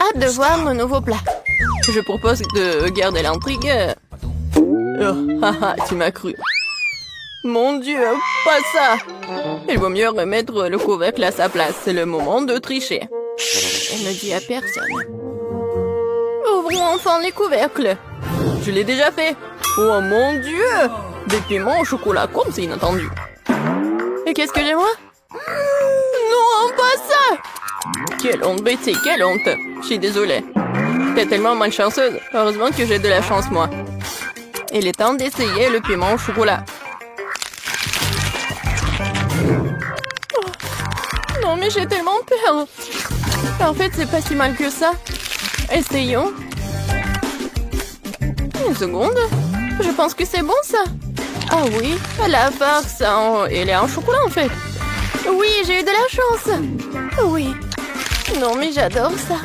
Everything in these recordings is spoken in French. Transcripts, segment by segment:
hâte de voir mon nouveau plat. Je propose de garder l'intrigue. Oh, haha, tu m'as cru. Mon Dieu, pas ça! Il vaut mieux remettre le couvercle à sa place. C'est le moment de tricher. Elle ne dit à personne. Ouvrons enfin les couvercles. Je l'ai déjà fait. Oh mon Dieu! Des piments au chocolat comme c'est inattendu. Et qu'est-ce que j'ai moi? Non, pas ça! Quelle honte, Betty, quelle honte! Je suis désolée. T'es tellement malchanceuse. Heureusement que j'ai de la chance, moi. Il est temps d'essayer le piment au chocolat. Oh. Non, mais j'ai tellement peur. En fait, c'est pas si mal que ça. Essayons. Une seconde. Je pense que c'est bon, ça. Ah oui, la farce, elle est en chocolat, en fait. Oui, j'ai eu de la chance. Oui. Non, mais j'adore ça.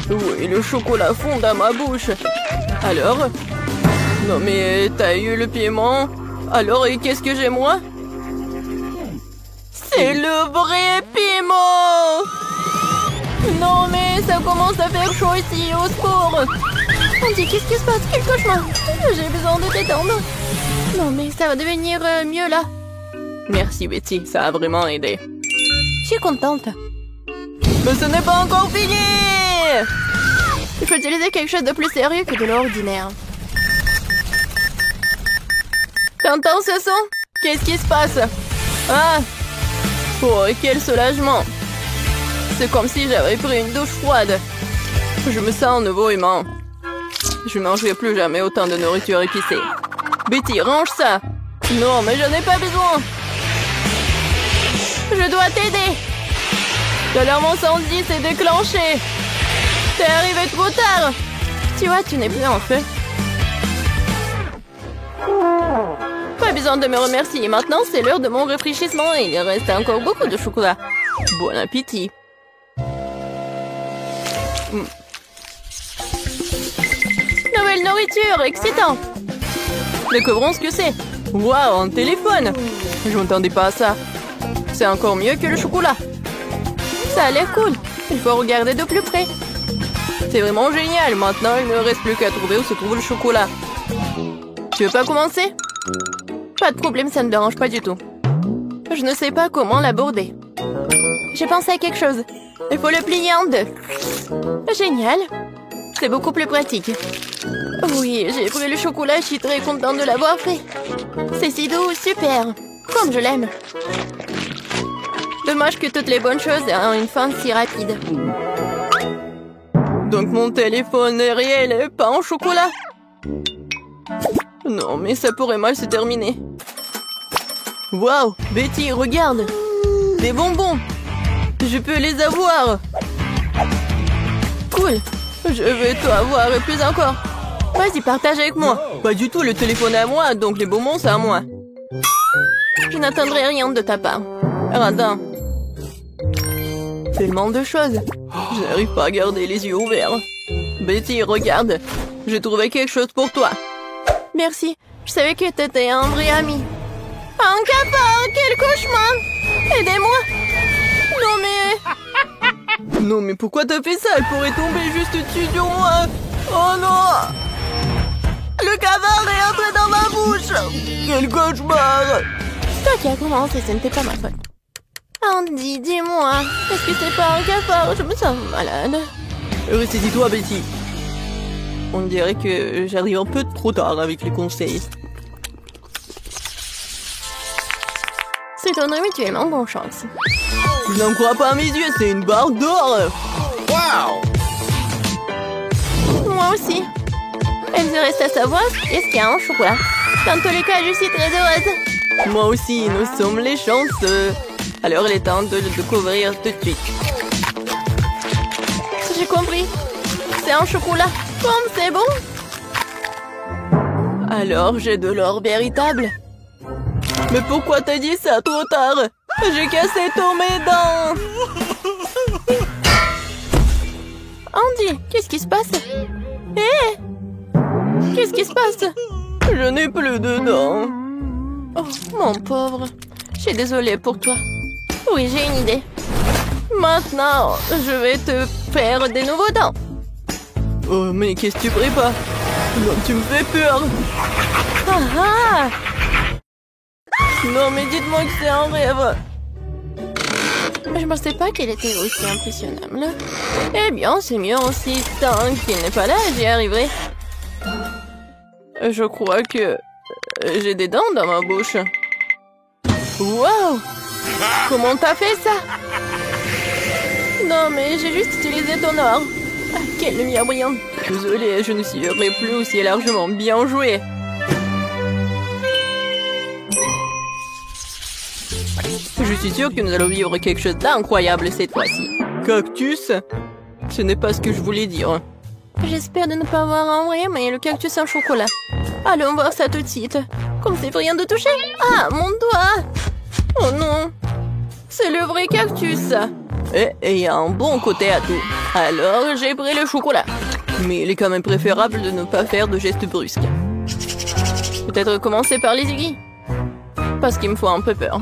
Oui, le chocolat fond dans ma bouche. Alors? Non, mais t'as eu le piment. Alors, et qu'est-ce que j'ai, moi? C'est le vrai piment! Non, mais ça commence à faire chaud ici, au secours! On dit, qu'est-ce qui se passe? Quel cauchemar! J'ai besoin de t'étendre. Non, mais ça va devenir mieux, là. Merci, Betty, ça a vraiment aidé. Je suis contente. Mais ce n'est pas encore fini! Il faut utiliser quelque chose de plus sérieux que de l'ordinaire. T'entends ce son? Qu'est-ce qui se passe? Ah! Oh, quel soulagement! C'est comme si j'avais pris une douche froide. Je me sens un nouveau humain. Je ne mangerai plus jamais autant de nourriture épicée. Betty, range ça! Non, mais je n'ai pas besoin! Je dois t'aider! L'alarme incendie s'est déclenchée! T'es arrivé trop tard! Tu vois, tu n'es plus en feu. Pas besoin de me remercier. Maintenant, c'est l'heure de mon rafraîchissement et il reste encore beaucoup de chocolat. Bon appétit! Nouvelle nourriture, excitant! Découvrons ce que c'est. Waouh, un téléphone! Je m'attendais pas à ça. C'est encore mieux que le chocolat. Ça a l'air cool. Il faut regarder de plus près. C'est vraiment génial. Maintenant, il ne reste plus qu'à trouver où se trouve le chocolat. Tu veux pas commencer? Pas de problème, ça ne me dérange pas du tout. Je ne sais pas comment l'aborder. J'ai pensé à quelque chose. Il faut le plier en deux. Génial. C'est beaucoup plus pratique. Oui, j'ai pris le chocolat, je suis très contente de l'avoir fait. C'est si doux, super. Comme je l'aime. Dommage que toutes les bonnes choses aient une fin si rapide. Donc mon téléphone est réel et pas en chocolat? Non, mais ça pourrait mal se terminer. Waouh, Betty, regarde. Des bonbons. Je peux les avoir. Cool. Je vais tout avoir et plus encore. Vas-y, partage avec moi. Pas du tout, le téléphone est à moi, donc les bonbons, c'est à moi. Je n'attendrai rien de ta part. Radin. Tellement de choses. Je n'arrive pas à garder les yeux ouverts. Betty, regarde. J'ai trouvé quelque chose pour toi. Merci. Je savais que t'étais un vrai ami. Un cafard, quel cauchemar! Aidez-moi! Non mais... Non mais pourquoi t'as fait ça? Elle pourrait tomber juste dessus sur moi. Oh non! Le cafard est entré dans ma bouche. Quel cauchemar! C'est toi qui as commencé, ce n'était pas ma faute. Andy, dis-moi, est-ce que c'est pas un cafard? Je me sens malade. Ressaisis-toi, Betty. On dirait que j'arrive un peu trop tard avec les conseils. C'est ton ami, tu es en bonne chance. Je n'en crois pas à mes yeux, c'est une barre d'or. Wow! Moi aussi. Il me reste à savoir est-ce qu'il y a un chocolat. Dans tous les cas, je suis très heureuse. Moi aussi, nous sommes les chanceux. Alors, il est temps de le découvrir tout de suite. J'ai compris. C'est un chocolat. Comme c'est bon. Alors, j'ai de l'or véritable. Mais pourquoi t'as dit ça trop tard? J'ai cassé tous mes dents. Andy, qu'est-ce qui se passe? Hé! Qu'est-ce qui se passe? Je n'ai plus de dents. Oh, mon pauvre. Je suis désolée pour toi. Oui, j'ai une idée. Maintenant, je vais te faire des nouveaux dents. Oh, mais qu'est-ce que tu prépares? Non, tu me fais peur. Ah ah! Non, mais dites-moi que c'est un rêve. Je pensais pas qu'elle était aussi impressionnable. Eh bien, c'est mieux aussi. Tant qu'il n'est pas là, j'y arriverai. Je crois que j'ai des dents dans ma bouche. Wow! Comment t'as fait ça? Non, mais j'ai juste utilisé ton or. Ah, quelle lumière brillante. Désolée, je ne serai plus aussi largement. Bien joué. Je suis sûre que nous allons vivre quelque chose d'incroyable cette fois-ci. Cactus? Ce n'est pas ce que je voulais dire. J'espère de ne pas avoir en vrai, mais le cactus en chocolat. Allons voir ça tout de suite. Comme c'est rien de toucher. Ah, mon doigt! Oh non! C'est le vrai cactus. Et il y a un bon côté à tout. Alors, j'ai pris le chocolat. Mais il est quand même préférable de ne pas faire de gestes brusques. Peut-être commencer par les aiguilles. Parce qu'il me faut un peu peur.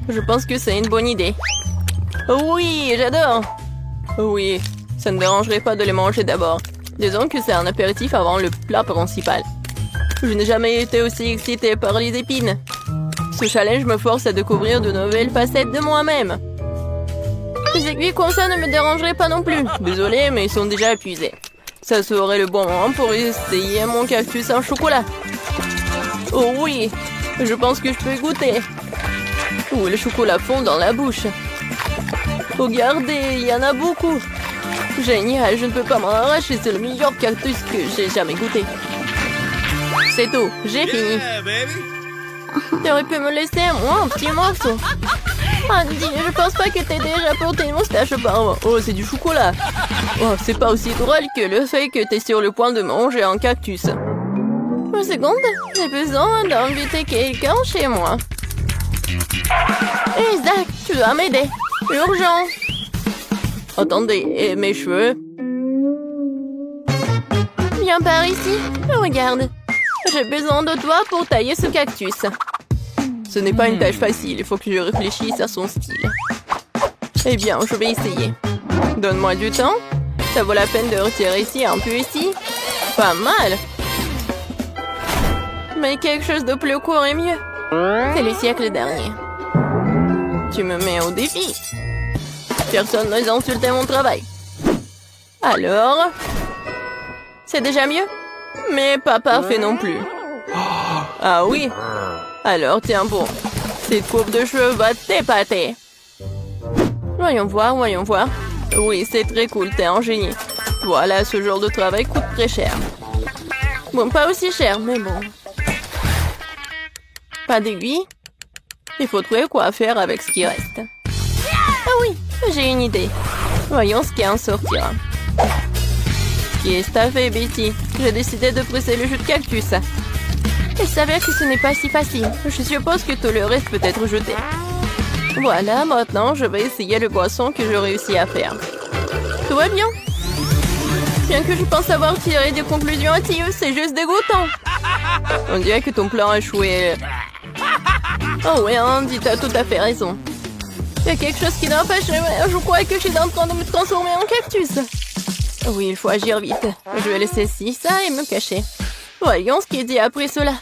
Je pense que c'est une bonne idée. Oui, j'adore. Oui, ça ne dérangerait pas de les manger d'abord. Disons que c'est un apéritif avant le plat principal. Je n'ai jamais été aussi excitée par les épines. Ce challenge me force à découvrir de nouvelles facettes de moi-même. Les aiguilles comme ça ne me dérangeraient pas non plus. Désolée, mais ils sont déjà épuisés. Ça serait le bon moment pour essayer mon cactus en chocolat. Oh oui, je pense que je peux goûter. Oh, le chocolat fond dans la bouche. Regardez, il y en a beaucoup. Génial, je ne peux pas m'en arracher. C'est le meilleur cactus que j'ai jamais goûté. C'est tout, j'ai fini. Tu aurais pu me laisser, moi, un petit morceau. Andy, je pense pas que t'aies déjà porté une moustache auparavant. Oh, c'est du chocolat. Oh, c'est pas aussi drôle que le fait que t'es sur le point de manger un cactus. Une seconde, j'ai besoin d'inviter quelqu'un chez moi. Isaac, tu dois m'aider. Urgent. Attendez, et mes cheveux? Viens par ici. Regarde. J'ai besoin de toi pour tailler ce cactus. Ce n'est pas une tâche facile. Il faut que je réfléchisse à son style. Eh bien, je vais essayer. Donne-moi du temps. Ça vaut la peine de retirer ici, un peu ici. Pas mal. Mais quelque chose de plus court est mieux. C'est le siècle dernier. Tu me mets au défi. Personne n'ose insulter mon travail. Alors? C'est déjà mieux? Mais pas parfait non plus. Ah oui? Alors tiens bon. Cette coupe de cheveux va t'épater. Voyons voir, voyons voir. Oui, c'est très cool, t'es un génie. Voilà, ce genre de travail coûte très cher. Bon, pas aussi cher, mais bon. Pas d'aiguille? Il faut trouver quoi faire avec ce qui reste. Ah oui, j'ai une idée. Voyons ce qui en sortira. Qu'est-ce que t'as fait, Betty? J'ai décidé de presser le jus de cactus. Il s'avère que ce n'est pas si facile. Je suppose que tout le reste peut être jeté. Voilà, maintenant, je vais essayer le boisson que je réussis à faire. Tout va bien. Bien que je pense avoir tiré des conclusions hâtives, c'est juste dégoûtant. On dirait que ton plan a échoué. Oh oui, Andy, t'as tout à fait raison. Il y a quelque chose qui n'a pas échoué. Je crois que je suis en train de me transformer en cactus. Oui, il faut agir vite. Je vais laisser ci, ça et me cacher. Voyons ce qu'il dit après cela.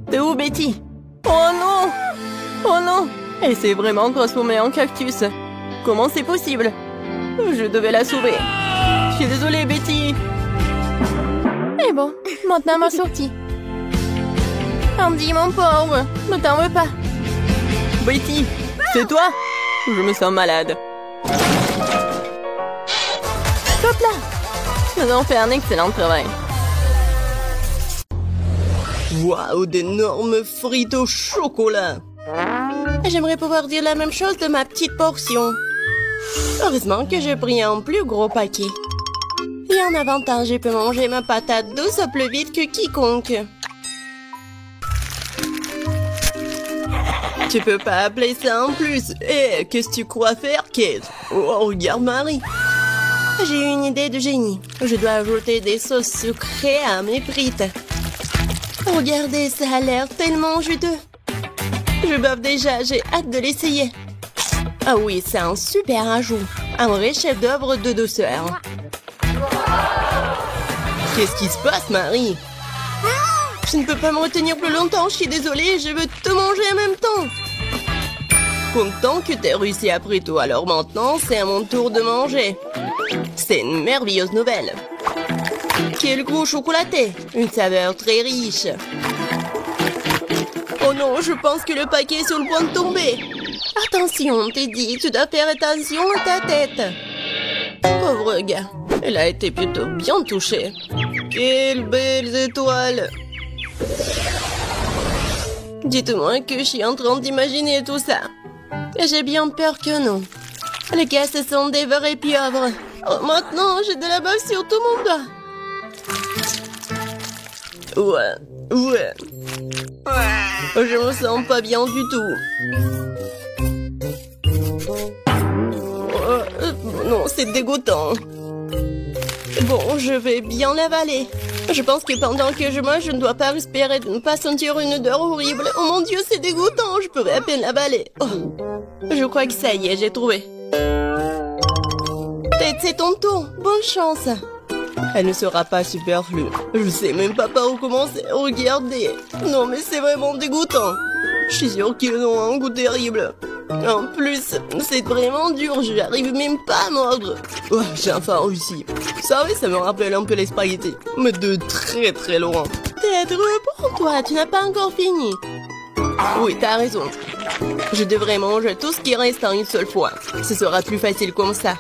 T'es où, Betty? Oh non! Oh non! Elle s'est vraiment transformée en cactus. Comment c'est possible? Je devais la sauver. Je suis désolée, Betty. Et bon, maintenant ma sortie. Andy, mon pauvre, ne t'en veux pas. Betty, c'est toi? Je me sens malade. Hop là! Nous avons fait un excellent travail. Waouh, d'énormes frites au chocolat! J'aimerais pouvoir dire la même chose de ma petite portion. Heureusement que j'ai pris un plus gros paquet. Et en avantage, je peux manger ma patate douce plus vite que quiconque. Tu peux pas appeler ça en plus. Eh, qu'est-ce que tu crois faire, Kate? Oh, regarde Marie. J'ai une idée de génie. Je dois ajouter des sauces sucrées à mes frites. Regardez, ça a l'air tellement juteux. Je bave déjà, j'ai hâte de l'essayer. Ah oui, c'est un super ajout. Un vrai chef-d'œuvre de douceur. Qu'est-ce qui se passe, Marie? Je ne peux pas me retenir plus longtemps, je suis désolée, je veux te manger en même temps. Content que t'aies réussi après tout, alors maintenant, c'est à mon tour de manger. C'est une merveilleuse nouvelle. Quel goût chocolaté, une saveur très riche. Oh non, je pense que le paquet est sur le point de tomber. Attention, Teddy, tu dois faire attention à ta tête. Pauvre gars, elle a été plutôt bien touchée. Quelles belles étoiles! Dites-moi que je suis en train d'imaginer tout ça. J'ai bien peur que non. Les gars, ce sont des vrais pieuvres. Oh, maintenant, j'ai de la bave sur tout mon doigt. Ouais. Je me sens pas bien du tout. Non, c'est dégoûtant. Bon, je vais bien l'avaler. Je pense que pendant que je mange, je ne dois pas respirer, de ne pas sentir une odeur horrible. Oh mon Dieu, c'est dégoûtant, je pourrais à peine l'avaler. Oh. Je crois que ça y est, j'ai trouvé. Tête, c'est ton tour. Bonne chance. Elle ne sera pas superflue. Je sais même pas par où commencer. Regardez. Non, mais c'est vraiment dégoûtant. Je suis sûre qu'ils ont un goût terrible. En plus, c'est vraiment dur. Je n'arrive même pas à mordre. Oh, j'ai enfin réussi. Ça, oui, ça me rappelle un peu les spaghettis. Mais de très très loin. Tête, reprends-toi. Tu n'as pas encore fini. Oui, t'as raison. Je devrais manger tout ce qui reste en une seule fois. Ce sera plus facile comme ça.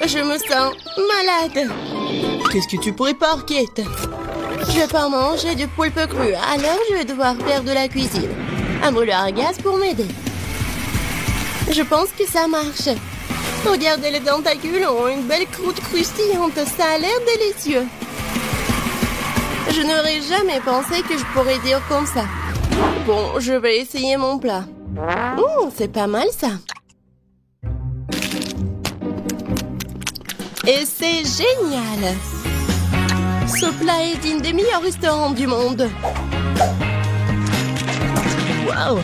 Je me sens malade. Qu'est-ce que tu prépares, Kate? Je vais pas manger du poulpe cru, alors je vais devoir faire de la cuisine. Un brûleur à gaz pour m'aider. Je pense que ça marche. Regardez, les tentacules ont une belle croûte croustillante. Ça a l'air délicieux. Je n'aurais jamais pensé que je pourrais dire comme ça. Bon, je vais essayer mon plat. C'est pas mal ça. Et c'est génial. Ce plat est digne des meilleurs restaurants du monde. Waouh!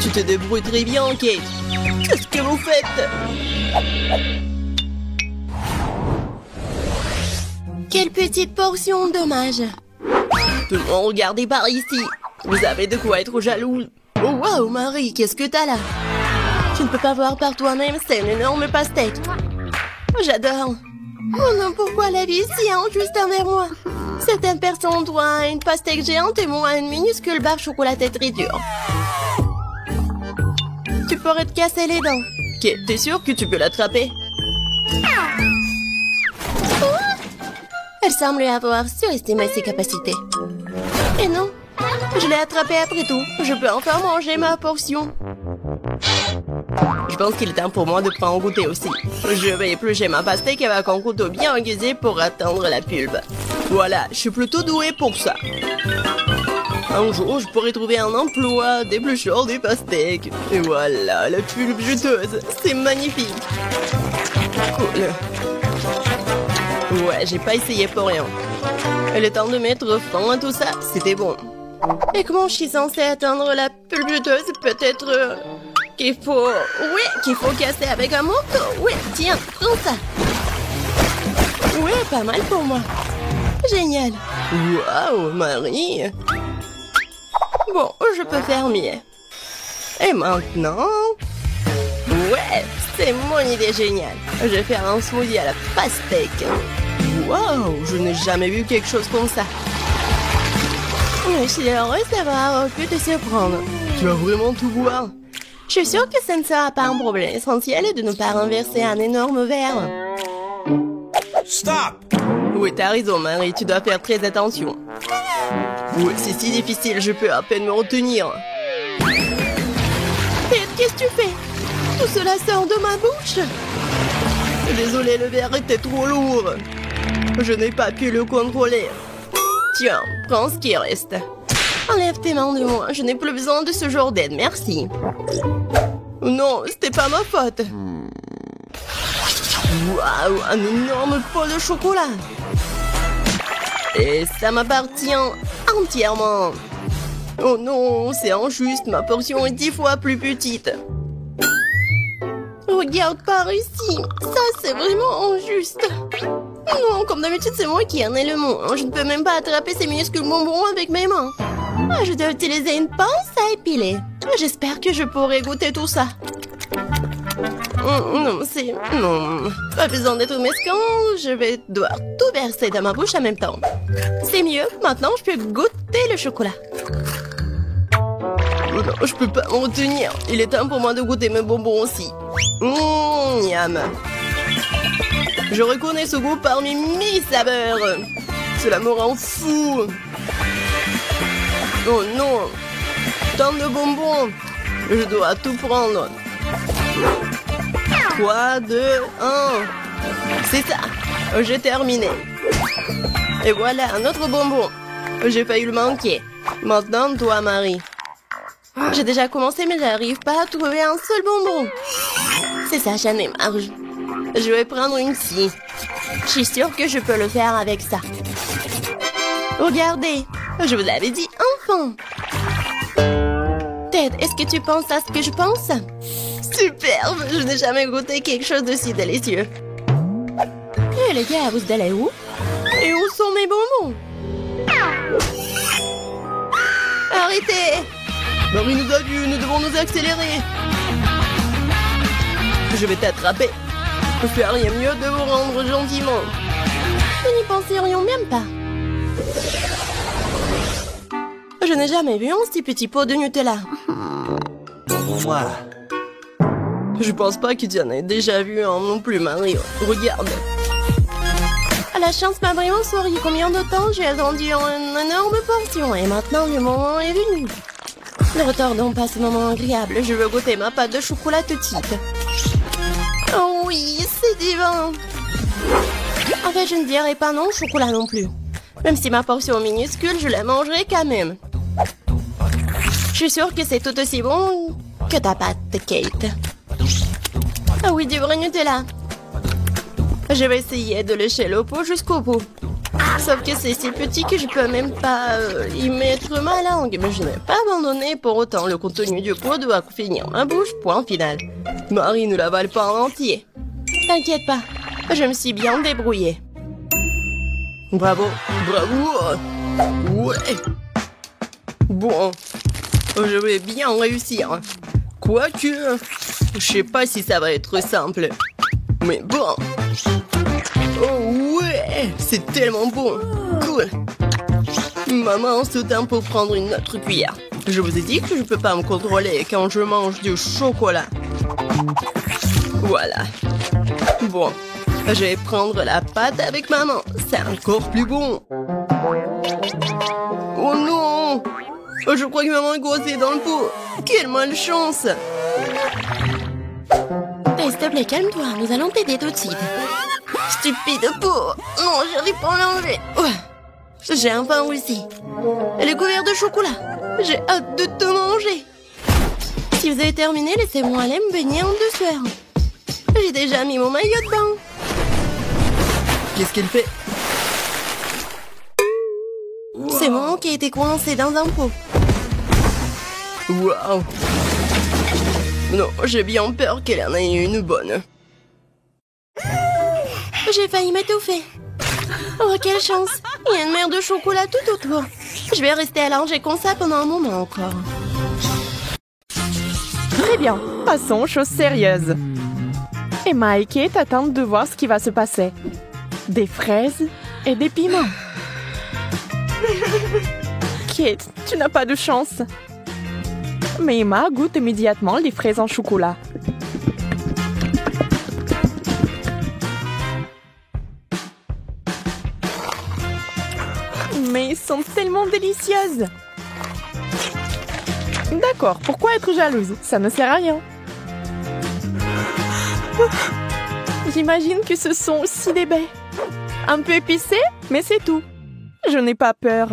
Tu te débrouilles très bien, Kate. Qu'est-ce que vous faites? Quelle petite portion, dommage. Tout le monde, regardez par ici. Vous avez de quoi être jaloux. Oh, waouh, Marie, qu'est-ce que t'as là? Tu ne peux pas voir par toi-même, c'est une énorme pastèque. J'adore. Oh non, pourquoi la vie est si injuste envers moi? Certaines personnes ont droit à une pastèque géante et moi à une minuscule barre chocolatée très dure. Tu pourrais te casser les dents. Ok, t'es sûr que tu peux l'attraper? Elle semble avoir surestimé ses capacités. Et non, je l'ai attrapée après tout. Je peux enfin manger ma portion. Je pense qu'il est temps pour moi de prendre goûter aussi. Je vais éplucher ma pastèque avec un couteau bien aiguisé pour atteindre la pulpe. Voilà, je suis plutôt douée pour ça. Un jour, je pourrais trouver un emploi d'éplucheur des pastèques. Et voilà, la pulpe juteuse. C'est magnifique. Cool. Ouais, j'ai pas essayé pour rien. Le temps de mettre fin à tout ça, c'était bon. Et comment je suis censée atteindre la pulpe juteuse? Peut-être... qu'il faut... Oui, qu'il faut casser avec un manteau. Oui, tiens, prends ça. Oui, pas mal pour moi. Génial. Waouh, Marie. Bon, je peux faire mieux. Et maintenant... Ouais, c'est mon idée géniale. Je vais faire un smoothie à la pastèque. Waouh, je n'ai jamais vu quelque chose comme ça. Je suis heureuse d'avoir pu te surprendre. Tu vas vraiment tout boire? Je suis sûre que ce ne sera pas un problème. L'essentiel est de ne pas renverser un énorme verre. Stop! Oui, t'as raison, Marie. Tu dois faire très attention. Oui, c'est si difficile, je peux à peine me retenir. Ted, qu'est-ce que tu fais? Tout cela sort de ma bouche. Désolée, le verre était trop lourd. Je n'ai pas pu le contrôler. Tiens, prends ce qui reste. Enlève tes mains de moi, je n'ai plus besoin de ce genre d'aide, merci. Non, c'était pas ma faute. Waouh, un énorme pot de chocolat. Et ça m'appartient entièrement. Oh non, c'est injuste, ma portion est 10 fois plus petite. Regarde par ici, ça c'est vraiment injuste. Non, comme d'habitude c'est moi qui en ai le moins. Je ne peux même pas attraper ces minuscules bonbons avec mes mains. Ah, je dois utiliser une pince à épiler. J'espère que je pourrai goûter tout ça. Non, c'est... Non, pas besoin d'être mesquin, je vais devoir tout verser dans ma bouche en même temps. C'est mieux, maintenant je peux goûter le chocolat. Non, je peux pas m'en retenir. Il est temps pour moi de goûter mes bonbons aussi. Miam. Je reconnais ce goût parmi mes saveurs. Cela me rend fou. Oh non. Tant de bonbons. Je dois tout prendre. 3, 2, 1. C'est ça. J'ai terminé. Et voilà, un autre bonbon. J'ai failli le manquer. Maintenant, toi, Marie. J'ai déjà commencé, mais j'arrive pas à trouver un seul bonbon. C'est ça, j'en ai marre. Je vais prendre une scie. Je suis sûre que je peux le faire avec ça. Regardez, je vous l'avais dit, enfin. Ted, est-ce que tu penses à ce que je pense? Superbe, je n'ai jamais goûté quelque chose de si délicieux. Et les gars, vous allez où? Et où sont mes bonbons? Arrêtez! Marie nous a vus, nous devons nous accélérer. Je vais t'attraper. Je fais rien mieux de vous rendre gentiment. Nous n'y penserions même pas. Je n'ai jamais vu un si petit pot de Nutella. Je pense pas que tu en aies déjà vu un non plus, Marie. Regarde. La chance m'a vraiment souri. Combien de temps j'ai attendu une énorme portion et maintenant le moment est venu. Ne retardons pas ce moment agréable. Je veux goûter ma pâte de chocolat tout de suite. Oh oui, c'est divin. En fait, je ne dirais pas non au chocolat non plus. Même si ma portion est minuscule, je la mangerai quand même. Je suis sûre que c'est tout aussi bon que ta pâte, Kate. Ah oui, du vrai Nutella. Je vais essayer de lécher le pot jusqu'au bout. Sauf que c'est si petit que je peux même pas y mettre ma langue. Mais je n'ai pas abandonné pour autant. Le contenu du pot doit finir ma bouche, point final. Marie ne l'avale pas en entier. T'inquiète pas, je me suis bien débrouillée. Bravo, bravo. Ouais. Bon, je vais bien réussir. Quoique, je sais pas si ça va être simple. Mais bon. Oh ouais, c'est tellement bon. Cool. Maman se tient pour prendre une autre cuillère. Je vous ai dit que je peux pas me contrôler quand je mange du chocolat. Voilà. Bon, je vais prendre la pâte avec maman. C'est encore plus bon. Oh non! Je crois que maman est coincée dans le pot. Quelle malchance! Hey, s'il te plaît, calme-toi. Nous allons t'aider tout de suite. Stupide pot! Non, j'arrive pas à l'enlever. J'ai enfin réussi. Elle est couverte de chocolat. J'ai hâte de te manger. Si vous avez terminé, laissez-moi aller me baigner en douceur. J'ai déjà mis mon maillot de bain. Qu'est-ce qu'elle fait? C'est moi qui ai été coincée dans un pot. Waouh! Non, j'ai bien peur qu'elle en ait une bonne. J'ai failli m'étouffer. Oh, quelle chance! Il y a une mer de chocolat tout autour. Je vais rester allongée comme ça pendant un moment encore. Très bien, passons aux choses sérieuses. Emma et Kate attendent de voir ce qui va se passer. Des fraises et des piments. Kate, tu n'as pas de chance. Mais Emma goûte immédiatement les fraises en chocolat. Mais elles sont tellement délicieuses. D'accord, pourquoi être jalouse? Ça ne sert à rien. J'imagine que ce sont aussi des baies. Un peu épicé, mais c'est tout. Je n'ai pas peur.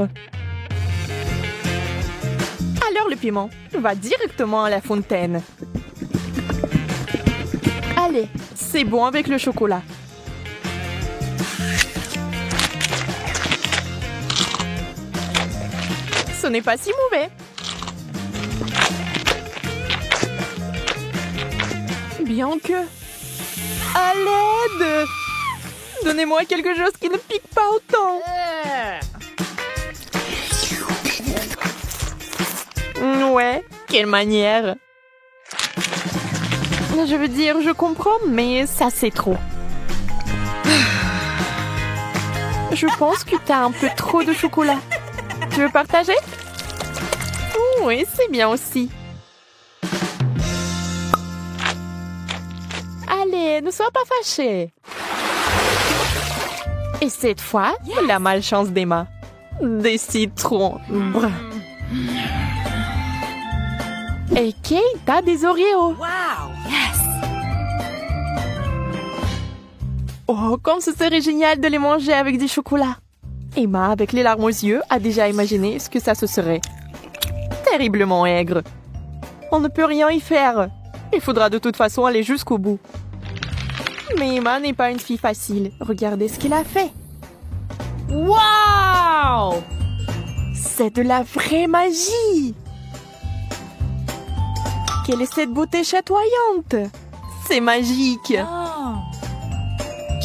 Alors le piment va directement à la fontaine. Allez, c'est bon avec le chocolat. Ce n'est pas si mauvais. bien que... À l'aide! Donnez-moi quelque chose qui ne pique pas autant. Ouais, quelle manière. Je veux dire, je comprends, mais ça c'est trop. Je pense que t'as un peu trop de chocolat. Tu veux partager? Oui, c'est bien aussi. Allez, ne sois pas fâché. Et cette fois, la malchance d'Emma. Des citrons. Brr. Et Kate a des Oreos. Wow! Yes! Oh, comme ce serait génial de les manger avec du chocolat. Emma, avec les larmes aux yeux, a déjà imaginé ce que ça se serait. Terriblement aigre. On ne peut rien y faire. Il faudra de toute façon aller jusqu'au bout. Mais Emma n'est pas une fille facile. Regardez ce qu'il a fait. Wow! C'est de la vraie magie! Quelle est cette beauté chatoyante? C'est magique! Oh.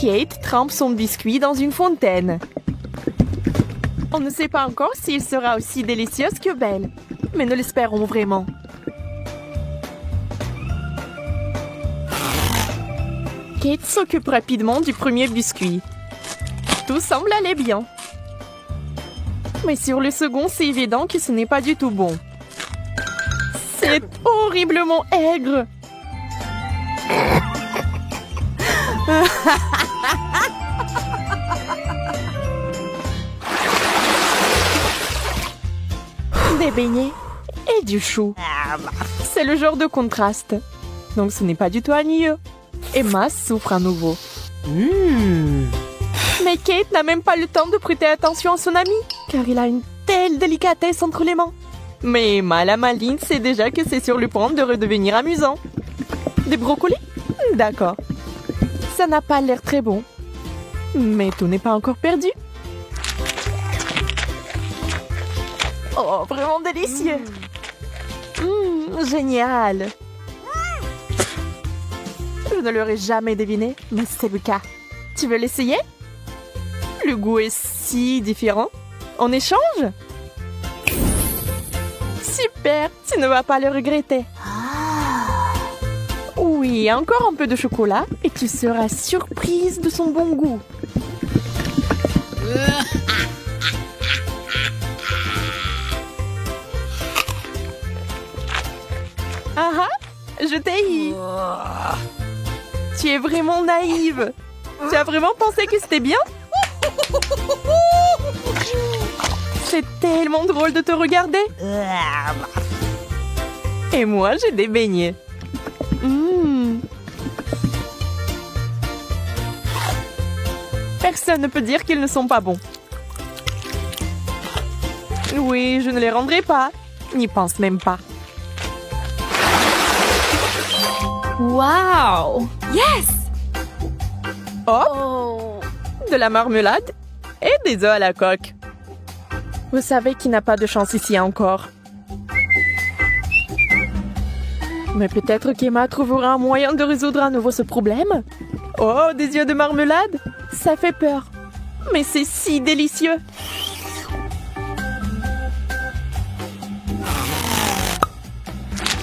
Kate trempe son biscuit dans une fontaine. On ne sait pas encore s'il sera aussi délicieux que Belle, mais nous l'espérons vraiment. Kate s'occupe rapidement du premier biscuit. Tout semble aller bien. Mais sur le second, c'est évident que ce n'est pas du tout bon. C'est horriblement aigre. Des beignets et du chou. C'est le genre de contraste. Donc ce n'est pas du tout ennuyeux. Emma souffre à nouveau. Mais Kate n'a même pas le temps de prêter attention à son ami, car il a une telle délicatesse entre les mains. Mais Emma, la maligne, sait déjà que c'est sur le point de redevenir amusant. Des brocolis? D'accord. Ça n'a pas l'air très bon. Mais tout n'est pas encore perdu. Oh, vraiment délicieux. Génial. Je ne l'aurais jamais deviné, mais c'est le cas. Tu veux l'essayer? Le goût est si différent. En échange? Super, tu ne vas pas le regretter. Oui, encore un peu de chocolat et tu seras surprise de son bon goût. Ah ah, je t'ai eu. Tu es vraiment naïve. Tu as vraiment pensé que c'était bien? C'est tellement drôle de te regarder. Et moi, j'ai des beignets. Personne ne peut dire qu'ils ne sont pas bons. Oui, je ne les rendrai pas. N'y pense même pas. Wow! Yes! Oh! De la marmelade et des œufs à la coque. Vous savez qu'il n'a pas de chance ici encore. Mais peut-être qu'Emma trouvera un moyen de résoudre à nouveau ce problème. Oh, des yeux de marmelade? Ça fait peur. Mais c'est si délicieux.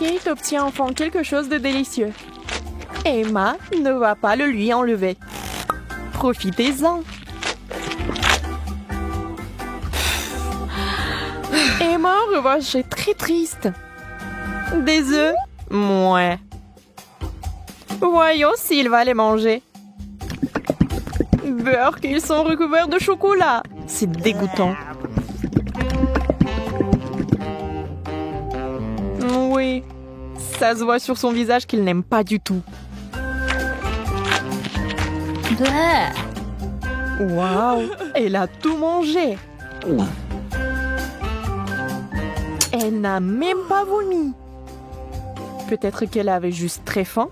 Kate obtient enfin quelque chose de délicieux. Emma ne va pas le lui enlever. Profitez-en. Emma, en revanche, est très triste. Des œufs? Mouais. Voyons s'il va les manger. Beurre qu'ils sont recouverts de chocolat. C'est dégoûtant. Oui, ça se voit sur son visage qu'il n'aime pas du tout. Waouh, elle a tout mangé. Elle n'a même pas vomi. Peut-être qu'elle avait juste très faim.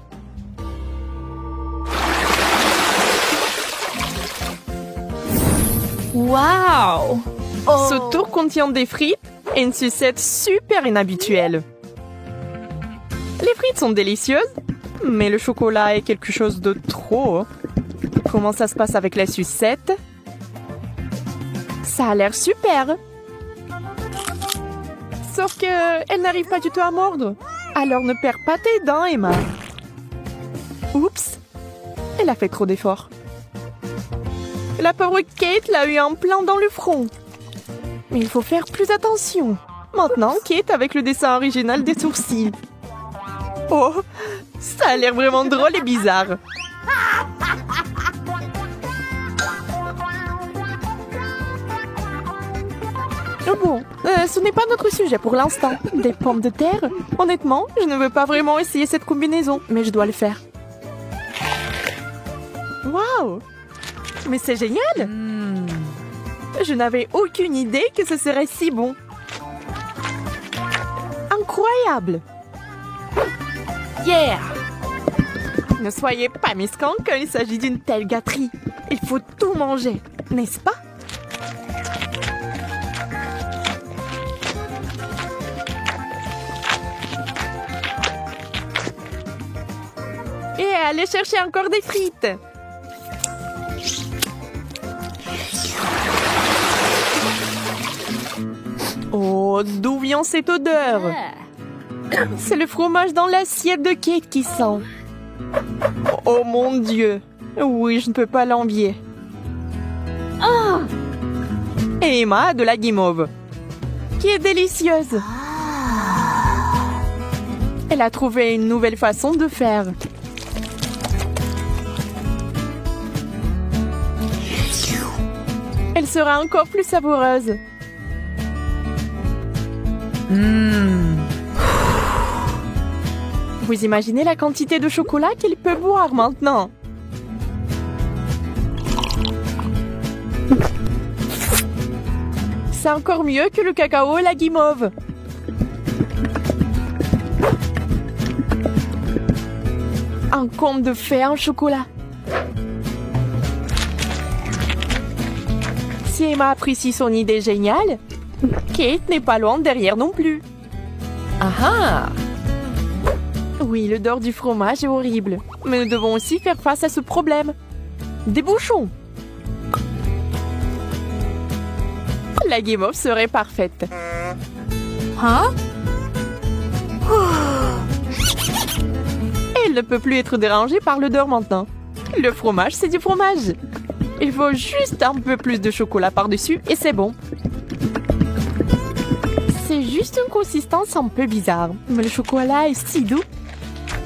Wow! Ce tour contient des frites et une sucette super inhabituelle. Les frites sont délicieuses, Mais le chocolat est quelque chose de trop. Comment ça se passe avec la sucette? Ça a l'air super. Sauf que elle n'arrive pas du tout à mordre. Alors ne perds pas tes dents, Emma. Oups. Elle a fait trop d'efforts. La pauvre Kate l'a eu en plein dans le front. Mais il faut faire plus attention. Maintenant, Kate avec le dessin original des sourcils. Oh, ça a l'air vraiment drôle et bizarre. Bon, ce n'est pas notre sujet pour l'instant. Des pommes de terre? Honnêtement, je ne veux pas vraiment essayer cette combinaison, mais je dois le faire. Waouh! Mais c'est génial! Je n'avais aucune idée que ce serait si bon. Incroyable! Yeah! Ne soyez pas mesquins quand il s'agit d'une telle gâterie. Il faut tout manger, n'est-ce pas? Et allez chercher encore des frites. Oh, d'où vient cette odeur? C'est le fromage dans l'assiette de Kate qui sent. Oh mon Dieu. Oui, je ne peux pas l'envier. Et Emma a de la guimauve, qui est délicieuse. Elle a trouvé une nouvelle façon de faire. Elle sera encore plus savoureuse. Vous imaginez la quantité de chocolat qu'il peut boire maintenant? C'est encore mieux que le cacao et la guimauve. Un conte de fées en chocolat. Si Emma apprécie son idée géniale, Kate n'est pas loin derrière non plus. Ah ah! Oui, l'odeur du fromage est horrible, mais nous devons aussi faire face à ce problème. Des bouchons. La guimauve serait parfaite. Hein? Elle ne peut plus être dérangée par l'odeur maintenant. Le fromage, c'est du fromage. Il faut juste un peu plus de chocolat par-dessus et c'est bon. C'est juste une consistance un peu bizarre, mais le chocolat est si doux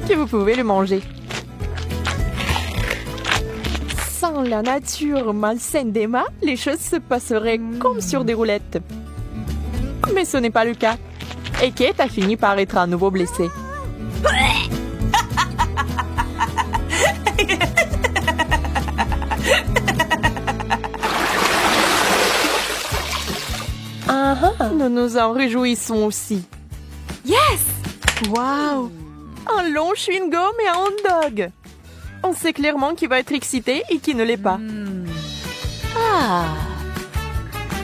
que vous pouvez le manger. Sans la nature malsaine d'Emma, les choses se passeraient comme sur des roulettes. Mais ce n'est pas le cas. Et Kate a fini par être à nouveau blessée. Nous nous en réjouissons aussi. Yes! Waouh! Un long chewing-gum et un hot dog. On sait clairement qui va être excité et qui ne l'est pas.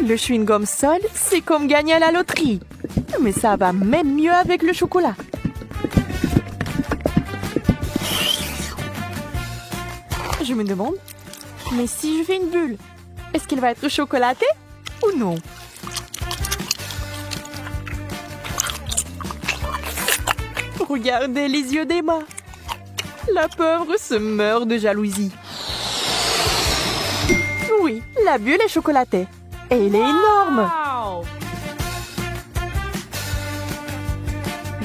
Le chewing-gum seul, c'est comme gagner à la loterie. Mais ça va même mieux avec le chocolat. Je me demande, mais si je fais une bulle, est-ce qu'elle va être chocolatée ou non? Regardez les yeux d'Emma. La pauvre se meurt de jalousie. Oui, la bulle est chocolatée. Et elle est énorme. Wow!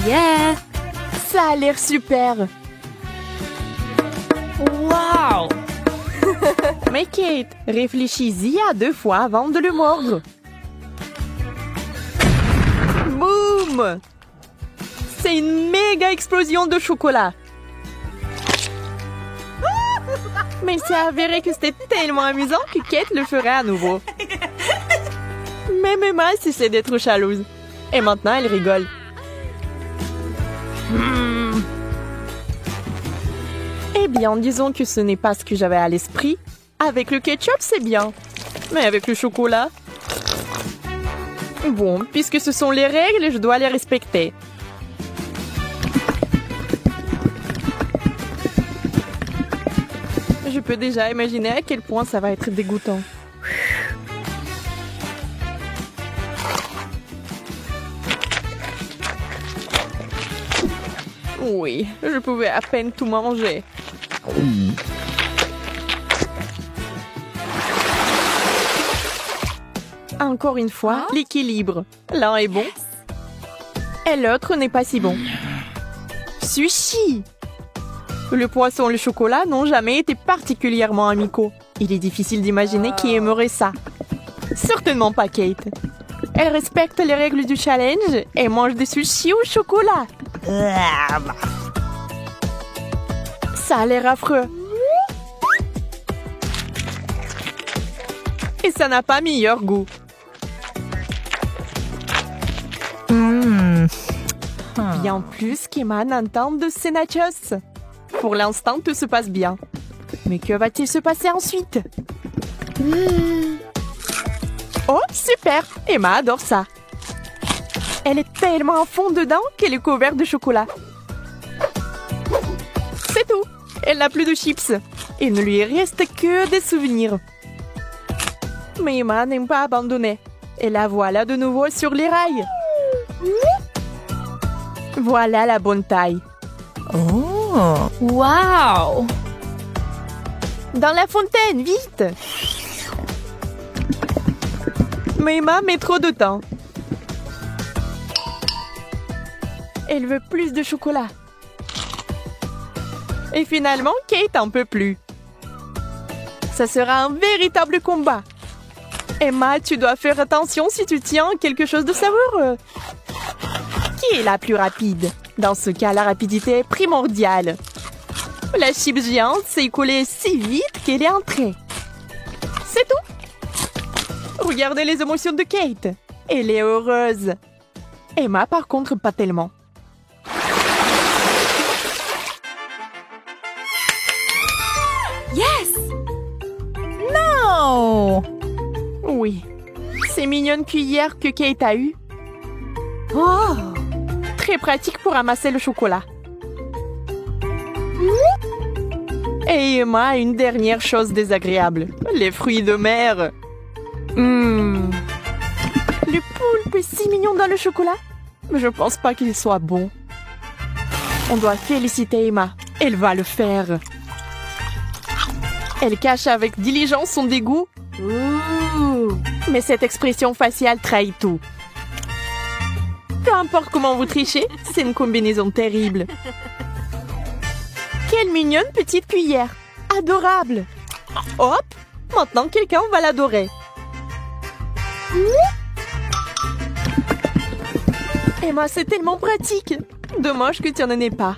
Yeah! Ça a l'air super. Wow! Mais Kate, réfléchis-y à 2 fois avant de le mordre. Boum! C'est une méga explosion de chocolat. Mais c'est avéré que c'était tellement amusant que Kate le ferait à nouveau. Même Emma cessait d'être jalouse. Et maintenant, elle rigole. Eh bien, disons que ce n'est pas ce que j'avais à l'esprit. Avec le ketchup, c'est bien. Mais avec le chocolat... Bon, puisque ce sont les règles, je dois les respecter. peux déjà imaginer à quel point ça va être dégoûtant. Oui, je pouvais à peine tout manger. Encore une fois, l'équilibre. L'un est bon et l'autre n'est pas si bon. Sushi! Le poisson et le chocolat n'ont jamais été particulièrement amicaux. Il est difficile d'imaginer qui aimerait ça. Certainement pas Kate. Elle respecte les règles du challenge et mange des sushis au chocolat. Ça a l'air affreux. Et ça n'a pas meilleur goût. Bien plus qu'Emma n'entend de ces nachos. Pour l'instant, tout se passe bien. Mais que va-t-il se passer ensuite? Oh, super! Emma adore ça. Elle est tellement à fond dedans qu'elle est couverte de chocolat. C'est tout. Elle n'a plus de chips. Il ne lui reste que des souvenirs. Mais Emma n'aime pas abandonner. Et la voilà de nouveau sur les rails. Voilà la bonne taille. Oh, wow! Dans la fontaine, vite! Mais Emma met trop de temps. Elle veut plus de chocolat. Et finalement, Kate en peut plus. Ça sera un véritable combat. Emma, tu dois faire attention si tu tiens quelque chose de savoureux. Qui est la plus rapide? Dans ce cas, la rapidité est primordiale. La chips géante s'est écoulée si vite qu'elle est entrée. C'est tout. Regardez les émotions de Kate. Elle est heureuse. Emma, par contre, pas tellement. Yes! No! Oui. Ces mignonnes cuillères que Kate a eues. Oh! Très pratique pour amasser le chocolat. Et Emma a une dernière chose désagréable. Les fruits de mer. Le poulpe est si mignon dans le chocolat. Mais je pense pas qu'il soit bon. On doit féliciter Emma. Elle va le faire. Elle cache avec diligence son dégoût. Mais cette expression faciale trahit tout. Peu importe comment vous trichez, c'est une combinaison terrible. Quelle mignonne petite cuillère. Adorable. Hop, maintenant quelqu'un va l'adorer. Emma, c'est tellement pratique. Dommage que tu n'en aies pas.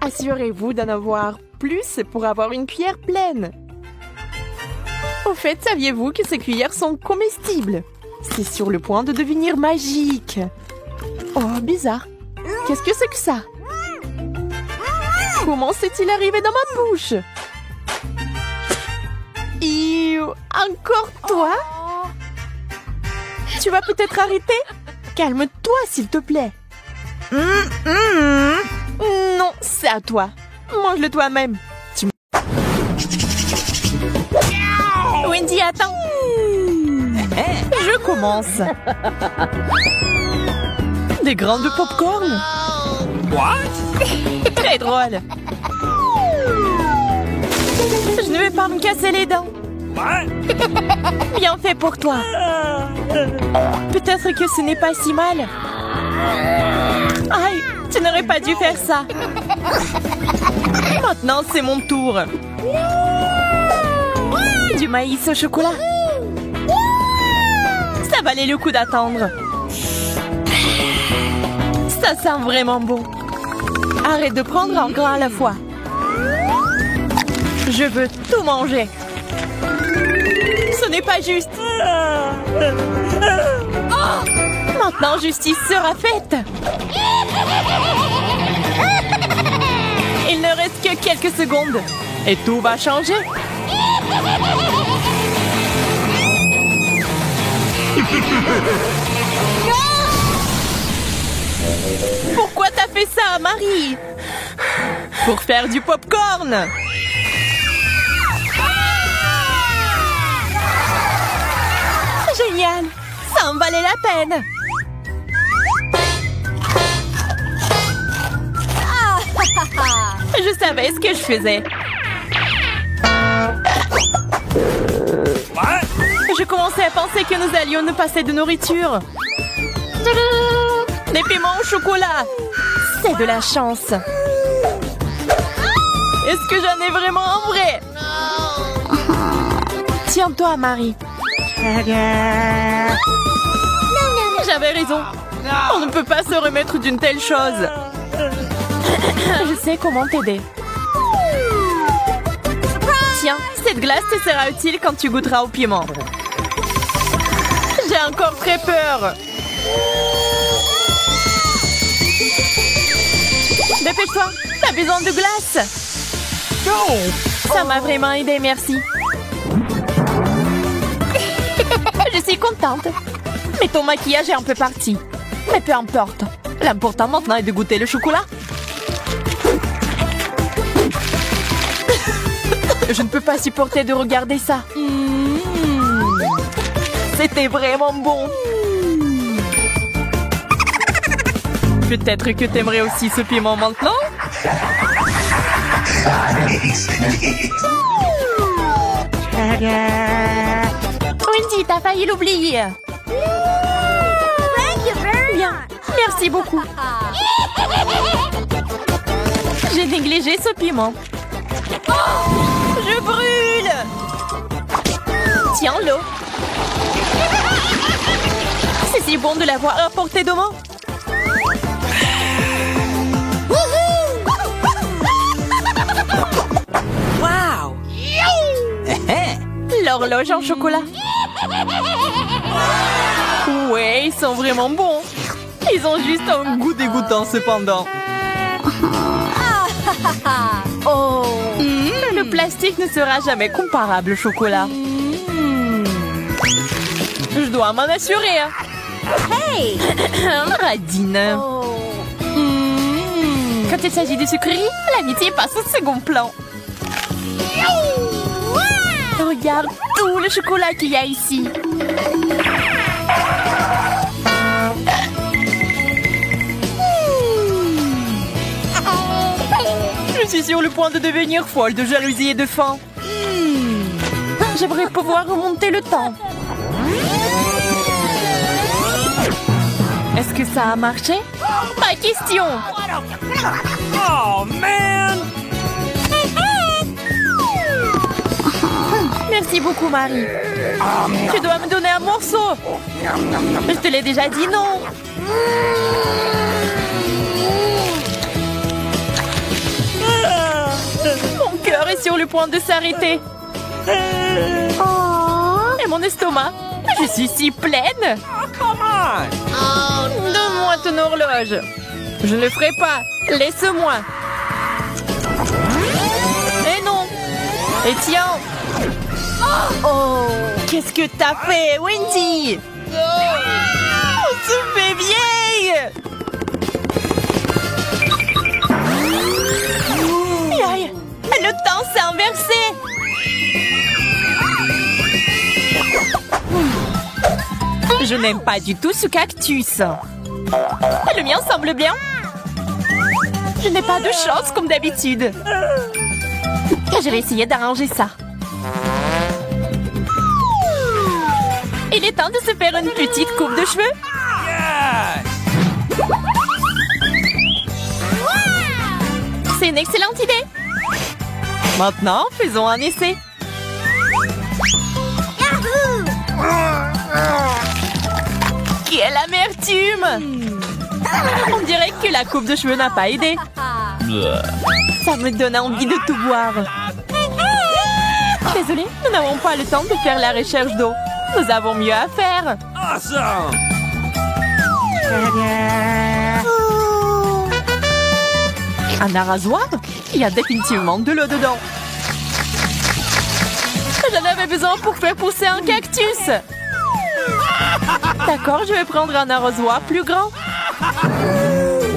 Assurez-vous d'en avoir plus pour avoir une cuillère pleine. Au fait, saviez-vous que ces cuillères sont comestibles? C'est sur le point de devenir magique. Oh, bizarre. Qu'est-ce que c'est que ça? Comment s'est-il arrivé dans ma bouche? Encore toi? Tu vas peut-être arrêter? Calme-toi, s'il te plaît. Non, c'est à toi. Mange-le toi-même. Wendy, attends. Je commence. Des grains de popcorn. What? Très drôle. Je ne vais pas me casser les dents. Bien fait pour toi. Peut-être que ce n'est pas si mal. Aïe, tu n'aurais pas dû faire ça. Maintenant, c'est mon tour. Du maïs au chocolat. Ça valait le coup d'attendre. Ça sent vraiment bon. Arrête de prendre un grain à la fois. Je veux tout manger. Ce n'est pas juste. Maintenant, justice sera faite. Il ne reste que quelques secondes. Et tout va changer. Pourquoi t'as fait ça, Marie? Pour faire du popcorn. Génial! Ça en valait la peine! Je savais ce que je faisais. Je commençais à penser que nous allions nous passer de nourriture. Des piments au chocolat! C'est de la chance! Est-ce que j'en ai vraiment un vrai? Tiens-toi, Marie. J'avais raison. On ne peut pas se remettre d'une telle chose. Je sais comment t'aider. Tiens, cette glace te sera utile quand tu goûteras au piment. J'ai encore très peur. Dépêche-toi, t'as besoin de glace. Ça m'a vraiment aidé, merci. Je suis contente. Mais ton maquillage est un peu parti. Mais peu importe. L'important maintenant est de goûter le chocolat. Je ne peux pas supporter de regarder ça. C'était vraiment bon. Peut-être que t'aimerais aussi ce piment maintenant? Wendy, t'as failli l'oublier. Bien, merci beaucoup. J'ai négligé ce piment. Je brûle. Tiens l'eau. C'est si bon de l'avoir à portée de main. Wow. L'horloge en chocolat. Ouais, ils sont vraiment bons. Ils ont juste un goût dégoûtant cependant. Oh. Le plastique ne sera jamais comparable au chocolat. Je dois m'en assurer. Hey. Radine. Quand il s'agit de sucreries, l'amitié passe au second plan. Regarde tout le chocolat qu'il y a ici. Je suis sur le point de devenir folle de jalousie et de faim. J'aimerais pouvoir remonter le temps. Est-ce que ça a marché? Pas question. Oh, man! Merci beaucoup, Marie. Tu dois me donner un morceau. Je te l'ai déjà dit, non? Mon cœur est sur le point de s'arrêter. Et mon estomac? Je suis si pleine. Donne-moi ton horloge. Je ne le ferai pas. Laisse-moi. Et non. Et tiens. Oh, qu'est-ce que t'as fait, Wendy? On se fait vieille. Aïe, le temps s'est inversé. Je n'aime pas du tout ce cactus. Le mien semble bien. Je n'ai pas de chance comme d'habitude. Je vais essayer d'arranger ça. Il est temps de se faire une petite coupe de cheveux. C'est une excellente idée. Maintenant, faisons un essai. Quelle amertume! On dirait que la coupe de cheveux n'a pas aidé. Ça me donne envie de tout boire. Désolée, nous n'avons pas le temps de faire la recherche d'eau. Nous avons mieux à faire. Awesome! Un arrosoir? Il y a définitivement de l'eau dedans. J'en avais besoin pour faire pousser un cactus. D'accord, je vais prendre un arrosoir plus grand.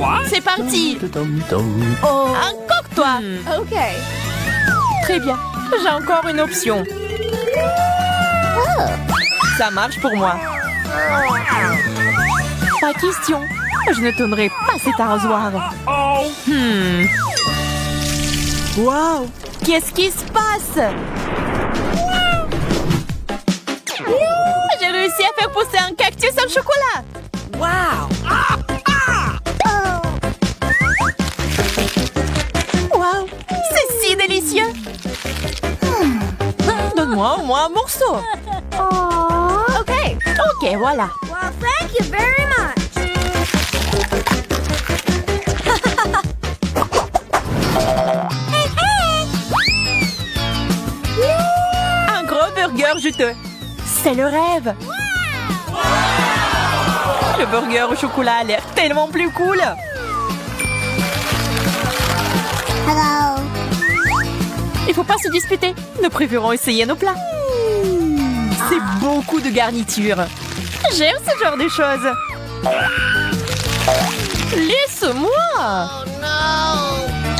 What? C'est parti. Encore toi. OK. Très bien. J'ai encore une option. Ça marche pour moi. Pas question. Je ne donnerai pas cet arrosoir. Oh! Wow! Qu'est-ce qui se passe? J'ai réussi à faire pousser un cactus au chocolat. Wow. Wow! C'est si délicieux. Donne-moi au moins un morceau. OK. Ok, voilà. Well, thank you very much. Un gros burger juteux. C'est le rêve. Le burger au chocolat a l'air tellement plus cool. Hello. Il faut pas se disputer. Nous préférons essayer nos plats. C'est beaucoup de garniture. J'aime ce genre de choses. Laisse-moi.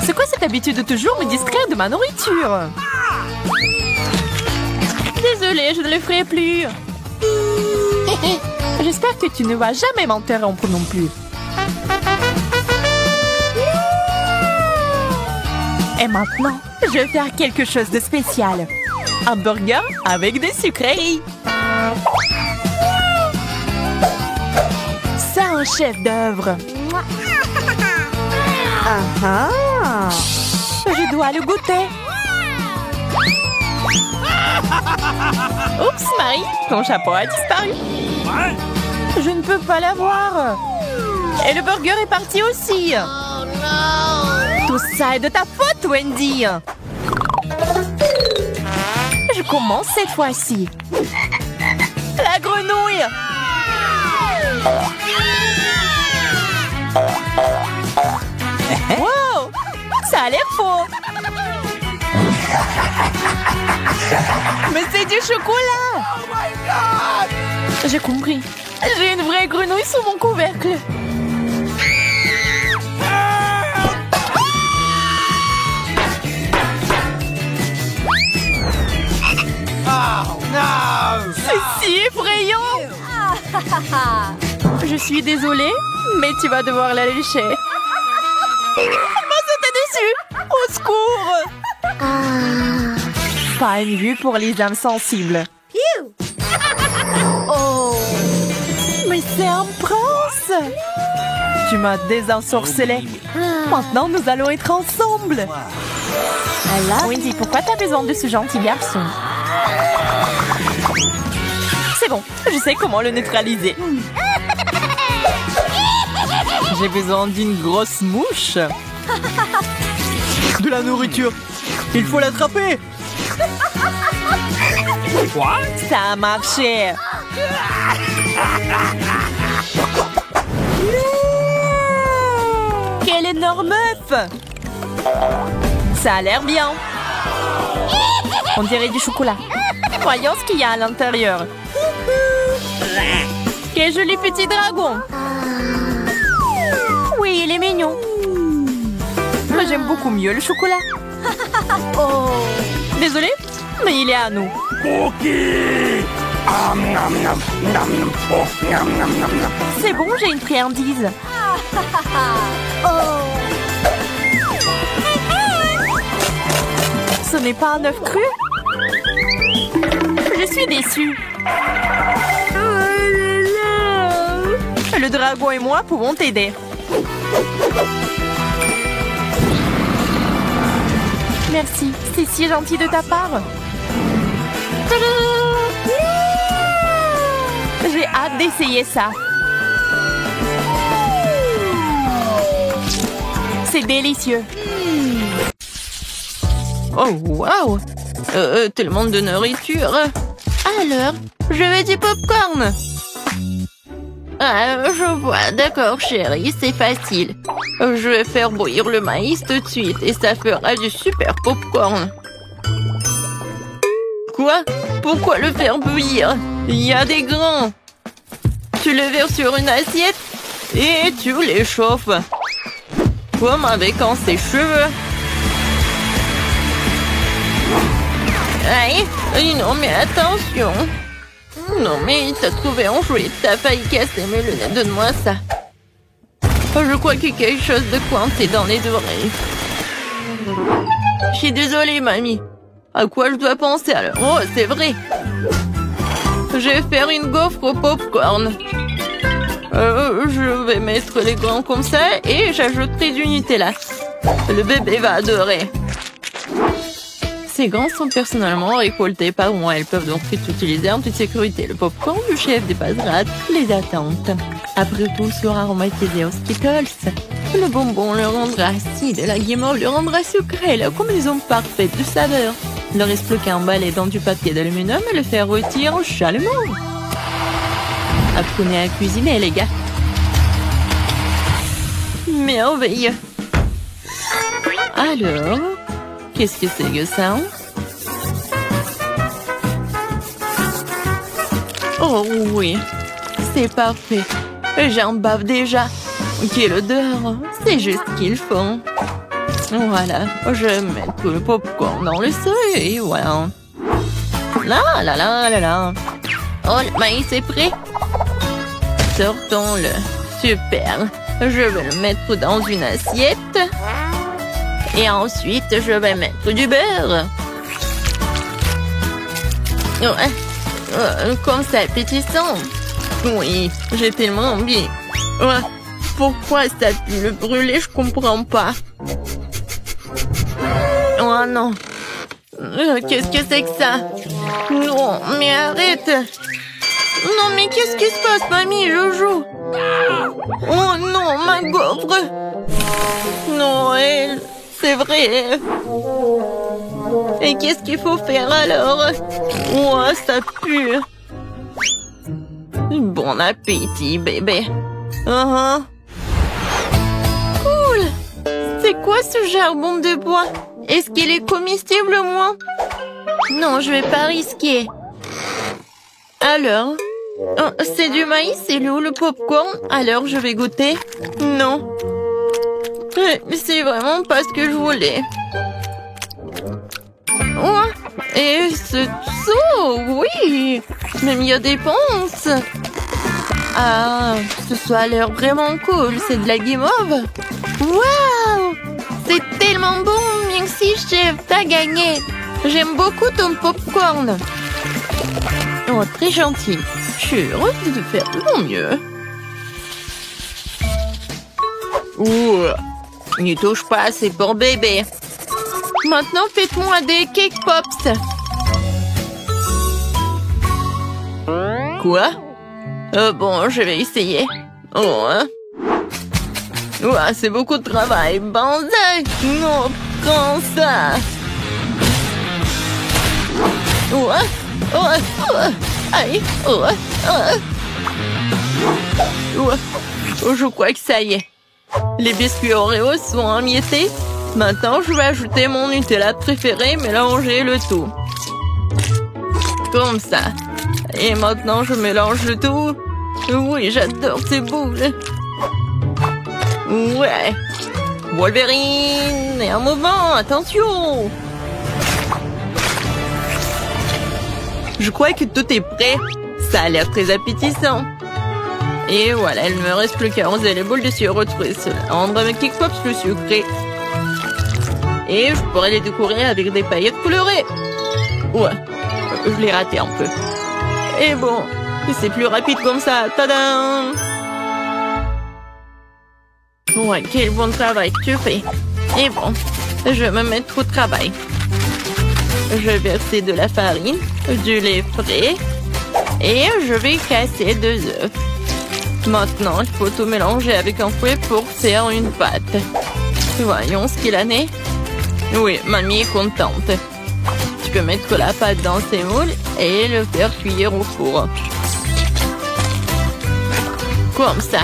C'est quoi cette habitude de toujours me distraire de ma nourriture? Désolée, je ne le ferai plus. J'espère que tu ne vas jamais m'interrompre non plus. Et maintenant, je vais faire quelque chose de spécial. Un burger avec des sucreries. C'est un chef-d'œuvre. Je dois le goûter. Oups, Marie, ton chapeau a disparu. What? Je ne peux pas l'avoir. Et le burger est parti aussi. Tout ça est de ta faute, Wendy. Je commence cette fois-ci. La grenouille. Wow, ça a l'air faux. Mais c'est du chocolat. Oh my God. J'ai compris. J'ai une vraie grenouille sous mon couvercle. Oh no! C'est si effrayant. Je suis désolée, mais tu vas devoir la lécher. Moi, c'était déçu. Au secours. Pas une vue pour les âmes sensibles. Oh. Mais c'est un prince. Tu m'as désensorcelé. Maintenant, nous allons être ensemble. Wendy, pourquoi t'as besoin de ce gentil garçon? C'est bon, je sais comment le neutraliser. J'ai besoin d'une grosse mouche. De la nourriture. Il faut l'attraper. Quoi? Ça a marché. Quel énorme œuf. Ça a l'air bien. On dirait du chocolat. Voyons ce qu'il y a à l'intérieur. Quel joli petit dragon. Oui, il est mignon. Mais j'aime beaucoup mieux le chocolat. Oh. Désolée, mais il est à nous. Cookie! Nom, nom, nom, nom. Oh, nom, nom, nom, nom. C'est bon, j'ai une friandise. Oh. Ce n'est pas un œuf cru? Je suis déçue. Le dragon et moi pouvons t'aider. Merci, c'est si gentil de ta part. J'ai hâte d'essayer ça. C'est délicieux. Oh, wow! Tellement de nourriture. Alors, je veux du popcorn. Ah, je vois. D'accord, chérie, c'est facile. Je vais faire bouillir le maïs tout de suite et ça fera du super popcorn. Quoi? Pourquoi le faire bouillir? Il y a des grains. Tu le verses sur une assiette et tu les chauffes. comme avec en ses cheveux. Aïe, non mais attention. Non mais t'as trouvé un jouet, t'as failli casser mes lunettes, donne-moi ça. Je crois qu'il y a quelque chose de coincé dans les oreilles. Je suis désolée, mamie. À quoi je dois penser alors? Oh, c'est vrai. Je vais faire une gaufre au popcorn. Je vais mettre les grains comme ça et j'ajouterai du Nutella. Le bébé va adorer. Ces grains sont personnellement récoltés par moi. Elles peuvent donc être utilisées en toute sécurité. Le popcorn du chef dépassera toutes les attentes. Après tout, sera aromatisé aux Skittles. Le bonbon le rendra acide et la guimauve le rendra sucré. La combinaison parfaite de saveurs. Il ne reste plus qu'à emballer dans du papier d'aluminium et le faire rôtir chalumeau. Apprenez à cuisiner, les gars. Merveilleux. Alors, qu'est-ce que c'est que ça? Oh oui, c'est parfait. J'en bave déjà. Quelle odeur. C'est juste ce qu'il faut. Voilà, je vais mettre le popcorn dans le seuil et voilà. Là, là, là, là, là. Oh, le maïs est prêt. Sortons-le. Super. Je vais le mettre dans une assiette. Et ensuite, je vais mettre du beurre. Comme ça, appétissant. Oui, j'ai tellement envie. Pourquoi ça pue le brûler, je comprends pas. Oh non. Qu'est-ce que c'est que ça? Non, mais arrête. Non, mais qu'est-ce qui se passe, mamie, Jojo? Oh non, ma gaufre. Noël, c'est vrai. Et qu'est-ce qu'il faut faire alors? Oh, ça pue. Bon appétit, bébé. Cool. C'est quoi ce charbon de bois? Est-ce qu'il est comestible, moi? Non, je vais pas risquer. Alors? C'est du maïs, c'est où le popcorn? Alors, je vais goûter. Non. C'est vraiment pas ce que je voulais. Oh, et ce saut, oui. Même il y a des ponces. Ah, ce a l'air vraiment cool. C'est de la guimauve. Waouh! C'est tellement bon. Merci, chef. T'as gagné. J'aime beaucoup ton popcorn. Oh, très gentil. Je suis heureuse de faire de mon mieux. Ouh, n'y touche pas, c'est pour bébé. Maintenant, faites-moi des cake pops. Quoi? Bon, je vais essayer. Oh, hein? Ouah, c'est beaucoup de travail. Banzai! Non, prends ça. Ouah, ouah, ouah. Aïe, ouah, ouah. Ouah. Oh, je crois que ça y est. Les biscuits Oreo sont émiettés. Maintenant, je vais ajouter mon Nutella préféré, mélanger le tout. Comme ça. Et maintenant, je mélange le tout. Oui, j'adore ces boules. Ouais. Wolverine. Et un mouvement, attention. Je crois que tout est prêt. Ça a l'air très appétissant. Et voilà, il ne me reste plus qu'à arroser les boules de sirop de fruits. Cela rendra mes cake pops plus sucrés. Et je pourrais les décorer avec des paillettes colorées. Ouais, je l'ai raté un peu. Et bon, c'est plus rapide comme ça. Tadam! Ouais, quel bon travail que tu fais. Et bon, je vais me mettre au travail. Je vais verser de la farine, du lait frais et je vais casser 2 œufs. Maintenant, il faut tout mélanger avec un fouet pour faire une pâte. Voyons ce qu'il en est. Oui, mamie est contente. Tu peux mettre la pâte dans ces moules et le faire cuire au four. Comme ça.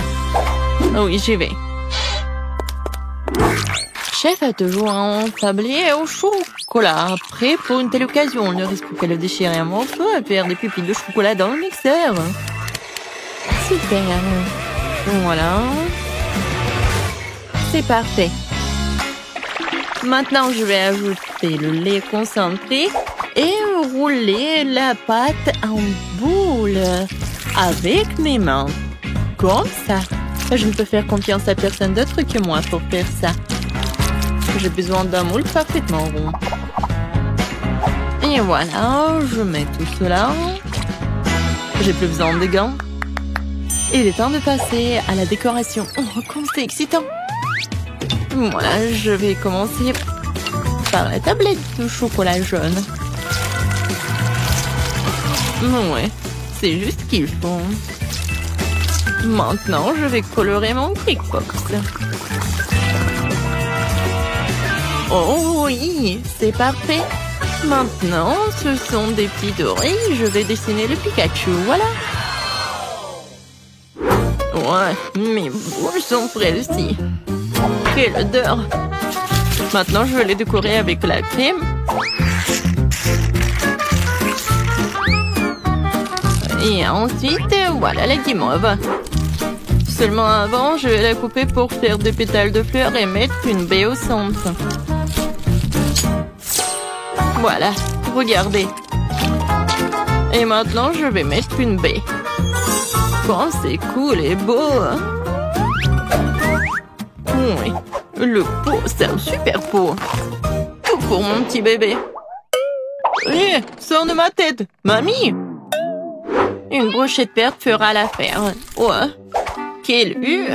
Oui, j'y vais. Chef a toujours un tablier au chocolat. Prêt pour une telle occasion. Il ne reste plus qu'à le déchirer un morceau et faire des pupilles de chocolat dans le mixeur. Super. Voilà. C'est parfait. Maintenant, je vais ajouter le lait concentré et rouler la pâte en boule avec mes mains. Comme ça. Je ne peux faire confiance à personne d'autre que moi pour faire ça. J'ai besoin d'un moule parfaitement rond. Et voilà, je mets tout cela. J'ai plus besoin de gants. Il est temps de passer à la décoration. Oh, comme c'est excitant! Voilà, je vais commencer par la tablette de chocolat jaune. Ouais, c'est juste ce qu'il faut. Maintenant, je vais colorer mon Crickpops. Oh oui, c'est parfait. Maintenant, ce sont des petites oreilles. Je vais dessiner le Pikachu, voilà. Ouais, mes boules sont prêtes aussi. Quelle odeur! Maintenant, je vais les décorer avec la crème. Et ensuite, voilà la guimauve. Seulement avant, je vais la couper pour faire des pétales de fleurs et mettre une baie au centre. Voilà, regardez. Et maintenant, je vais mettre une baie. Oh, c'est cool et beau. Oui, le pot, c'est un super pot. Tout pour mon petit bébé. Hé, sors de ma tête, mamie. Une brochette verte fera l'affaire. Ouais, quelle vue.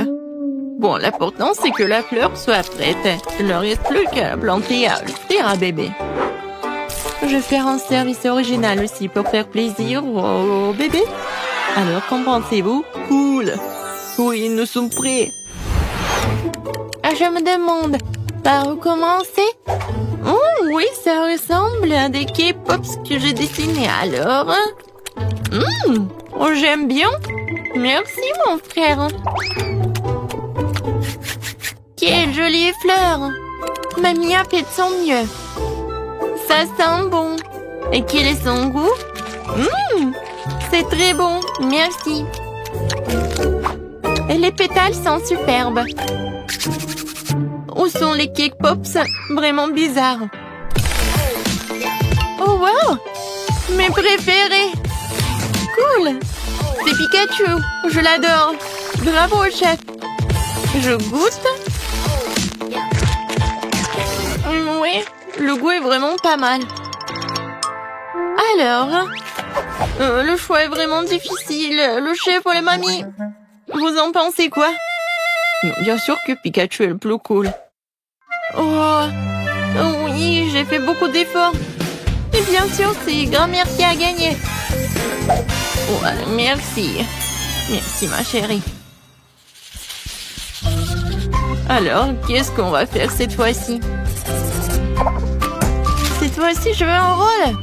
Bon, l'important, c'est que la fleur soit prête. Il ne reste plus qu'à la planter et à offrir à bébé. Je vais faire un service original aussi pour faire plaisir au bébé. Alors, qu'en pensez-vous? Cool. Oui, nous sommes prêts. Je me demande, par où commencer? Oh oui, ça ressemble à des K-Pops que j'ai dessinés alors. Oh, j'aime bien. Merci, mon frère. Quelle jolie fleur. Mamie a fait de son mieux. Ça sent bon. Et quel est son goût? C'est très bon, merci. Et les pétales sont superbes. Où sont les Cake Pops? Vraiment bizarres. Oh wow! Mes préférés! Cool! C'est Pikachu, je l'adore. Bravo, chef. Je goûte. Oui, le goût est vraiment pas mal. Alors, le choix est vraiment difficile. Le chef ou la mamie? Vous en pensez quoi? Bien sûr que Pikachu est le plus cool. Oh, oui, j'ai fait beaucoup d'efforts. Et bien sûr, c'est grand-mère qui a gagné. Ouais, merci. Merci, ma chérie. Alors, qu'est-ce qu'on va faire cette fois-ci? Cette fois-ci, je veux un rôle.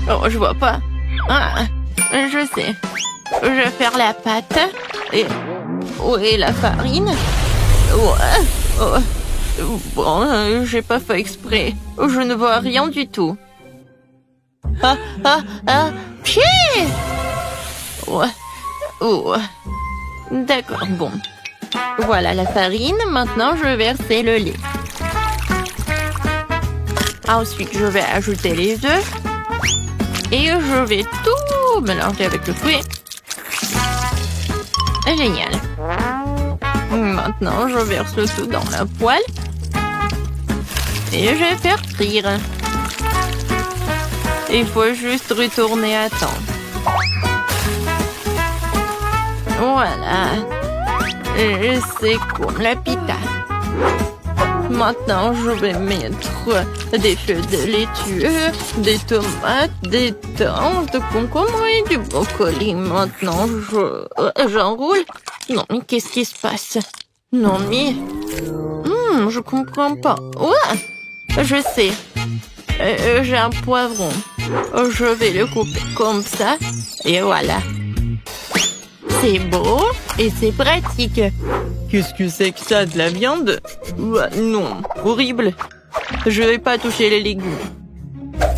Oh, je vois pas. Ah, je sais. Je vais faire la pâte. Et... oui, la farine. Ouais. Oh. Bon, j'ai pas fait exprès. Je ne vois rien du tout. Pied! Ouais. Oh. D'accord, bon. Voilà la farine. Maintenant, je vais verser le lait. Ensuite, je vais ajouter les œufs. Et je vais tout mélanger avec le fruit. Génial. Maintenant, je verse le tout dans la poêle. Et je vais faire frire. Il faut juste retourner à temps. Voilà. Et c'est comme la pita. Maintenant, je vais mettre des feuilles de laitue, des tomates, des thym, de concombre et du brocoli. Maintenant, j'enroule. Non, mais qu'est-ce qui se passe? Non, mais... je comprends pas. Ouais, je sais. J'ai un poivron. Je vais le couper comme ça. Et voilà. C'est beau et c'est pratique. Qu'est-ce que c'est que ça, de la viande? Non, horrible. Je vais pas toucher les légumes.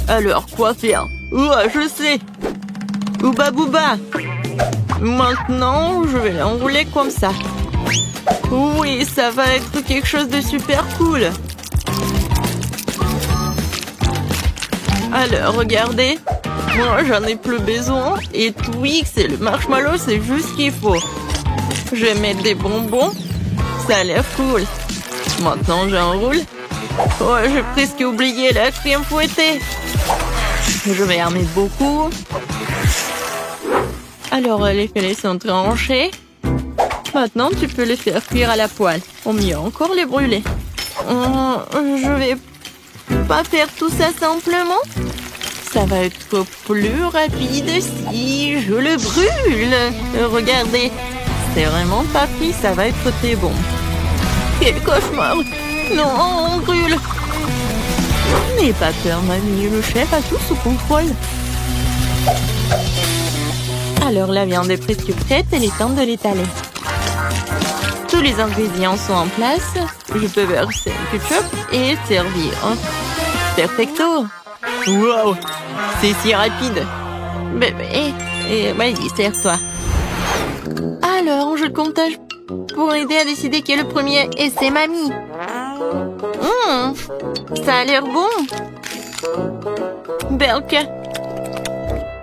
Alors, quoi faire? Je sais. Ouba bouba. Maintenant, je vais l'enrouler comme ça. Oui, ça va être quelque chose de super cool. Alors, regardez. Moi, j'en ai plus besoin. Et Twix et le marshmallow, c'est juste ce qu'il faut. Je vais mettre des bonbons. Ça a l'air cool. Maintenant, j'enroule. Oh, j'ai presque oublié la crème fouettée. Je vais en mettre beaucoup. Alors, les filets sont tranchés. Maintenant, tu peux les faire cuire à la poêle. Ou mieux encore, les brûler. Je vais pas faire tout ça simplement. Ça va être plus rapide si je le brûle. Regardez, c'est vraiment pas pris, ça va être très bon. Quel cauchemar! Non, on brûle. N'aie pas peur, mamie, le chef a tout sous contrôle. Alors la viande est presque prête, il est temps de l'étaler. Tous les ingrédients sont en place. Je peux verser un ketchup et servir. Perfecto! Wow! C'est si rapide! Bébé, vas-y, sers-toi. Alors, je comptage pour aider à décider qui est le premier, et c'est mamie. Ça a l'air bon. Berk,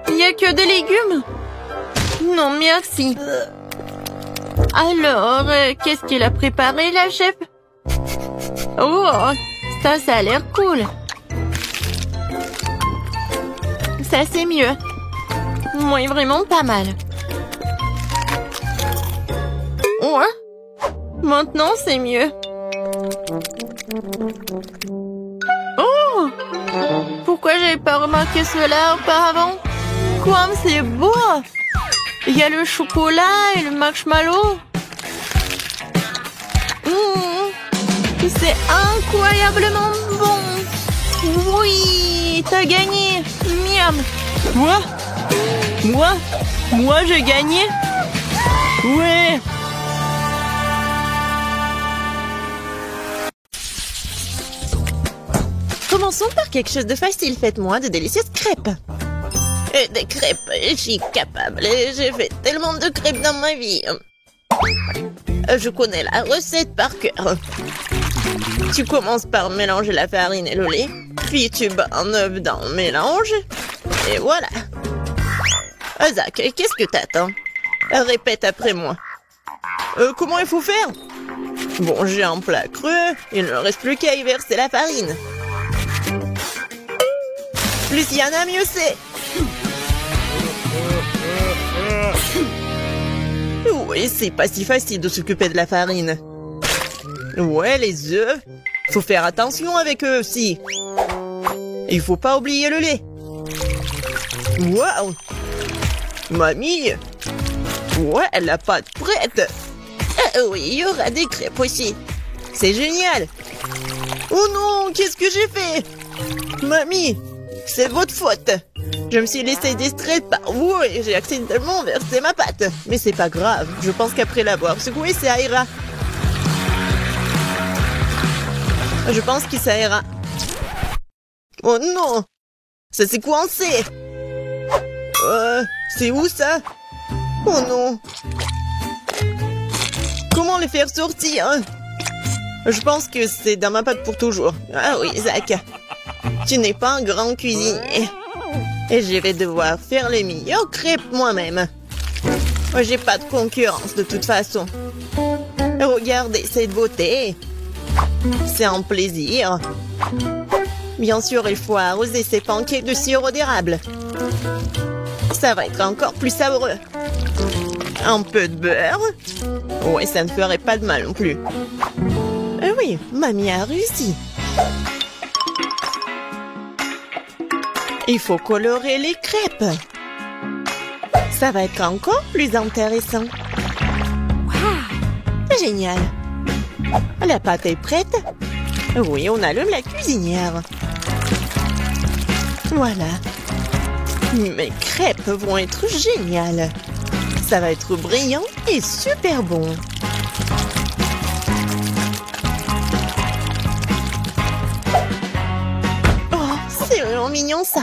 il n'y a que des légumes? Non, merci. Alors, qu'est-ce qu'elle a préparé, la chef? Oh, ça a l'air cool. Ça, c'est mieux. Moi, vraiment pas mal. Ouais. Maintenant, c'est mieux. Oh! Pourquoi j'avais pas remarqué cela auparavant? Comme c'est beau! Il y a le chocolat et le marshmallow. C'est incroyablement bon. Oui, t'as gagné. Miam. Moi, j'ai gagné. Ouais. Commençons par quelque chose de facile. Faites-moi de délicieuses crêpes. Des crêpes, je suis capable. J'ai fait tellement de crêpes dans ma vie. Je connais la recette par cœur. Tu commences par mélanger la farine et le lait, puis tu bats un œuf dans le mélange, et voilà. Zach, qu'est-ce que t'attends? Répète après moi. Comment il faut faire? Bon, j'ai un plat creux, il ne reste plus qu'à y verser la farine. Plus il y en a, mieux c'est. Oui, c'est pas si facile de s'occuper de la farine. Ouais, les œufs. Faut faire attention avec eux aussi. Il faut pas oublier le lait. Waouh! Mamie! Ouais, la pâte prête. Oui, il y aura des crêpes aussi. C'est génial. Oh non, qu'est-ce que j'ai fait? Mamie, c'est votre faute. Je me suis laissée distraite par vous et j'ai accidentellement versé ma pâte. Mais c'est pas grave, je pense qu'après l'avoir secouée, ça ira. Je pense que ça ira. Oh non! Ça s'est coincé! C'est où ça? Oh non! Comment les faire sortir? Je pense que c'est dans ma pâte pour toujours. Ah oui, Zach. Tu n'es pas un grand cuisinier. Et je vais devoir faire les meilleures crêpes moi-même. J'ai pas de concurrence de toute façon. Regardez cette beauté. C'est un plaisir. Bien sûr, il faut arroser ces pancakes de sirop d'érable. Ça va être encore plus savoureux. Un peu de beurre. Ouais, ça ne ferait pas de mal non plus. Oui, mamie a réussi. Il faut colorer les crêpes. Ça va être encore plus intéressant. Wow! Génial. La pâte est prête. Oui, on allume la cuisinière. Voilà. Mes crêpes vont être géniales. Ça va être brillant et super bon. Oh, c'est vraiment mignon ça.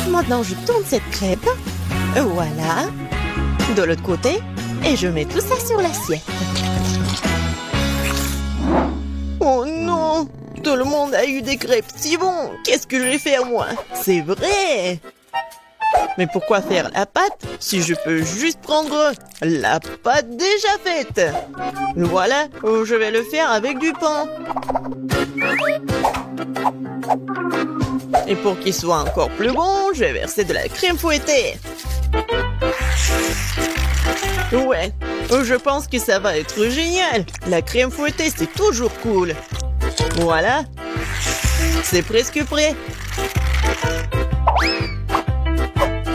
Maintenant, je tourne cette crêpe. Voilà. De l'autre côté. Et je mets tout ça sur l'assiette. ça a eu des crêpes si bons. Qu'est-ce que je vais faire, moi? C'est vrai. Mais pourquoi faire la pâte si je peux juste prendre la pâte déjà faite? Voilà, je vais le faire avec du pain. Et pour qu'il soit encore plus bon, je vais verser de la crème fouettée. Ouais, je pense que ça va être génial. La crème fouettée, c'est toujours cool. Voilà, c'est presque prêt.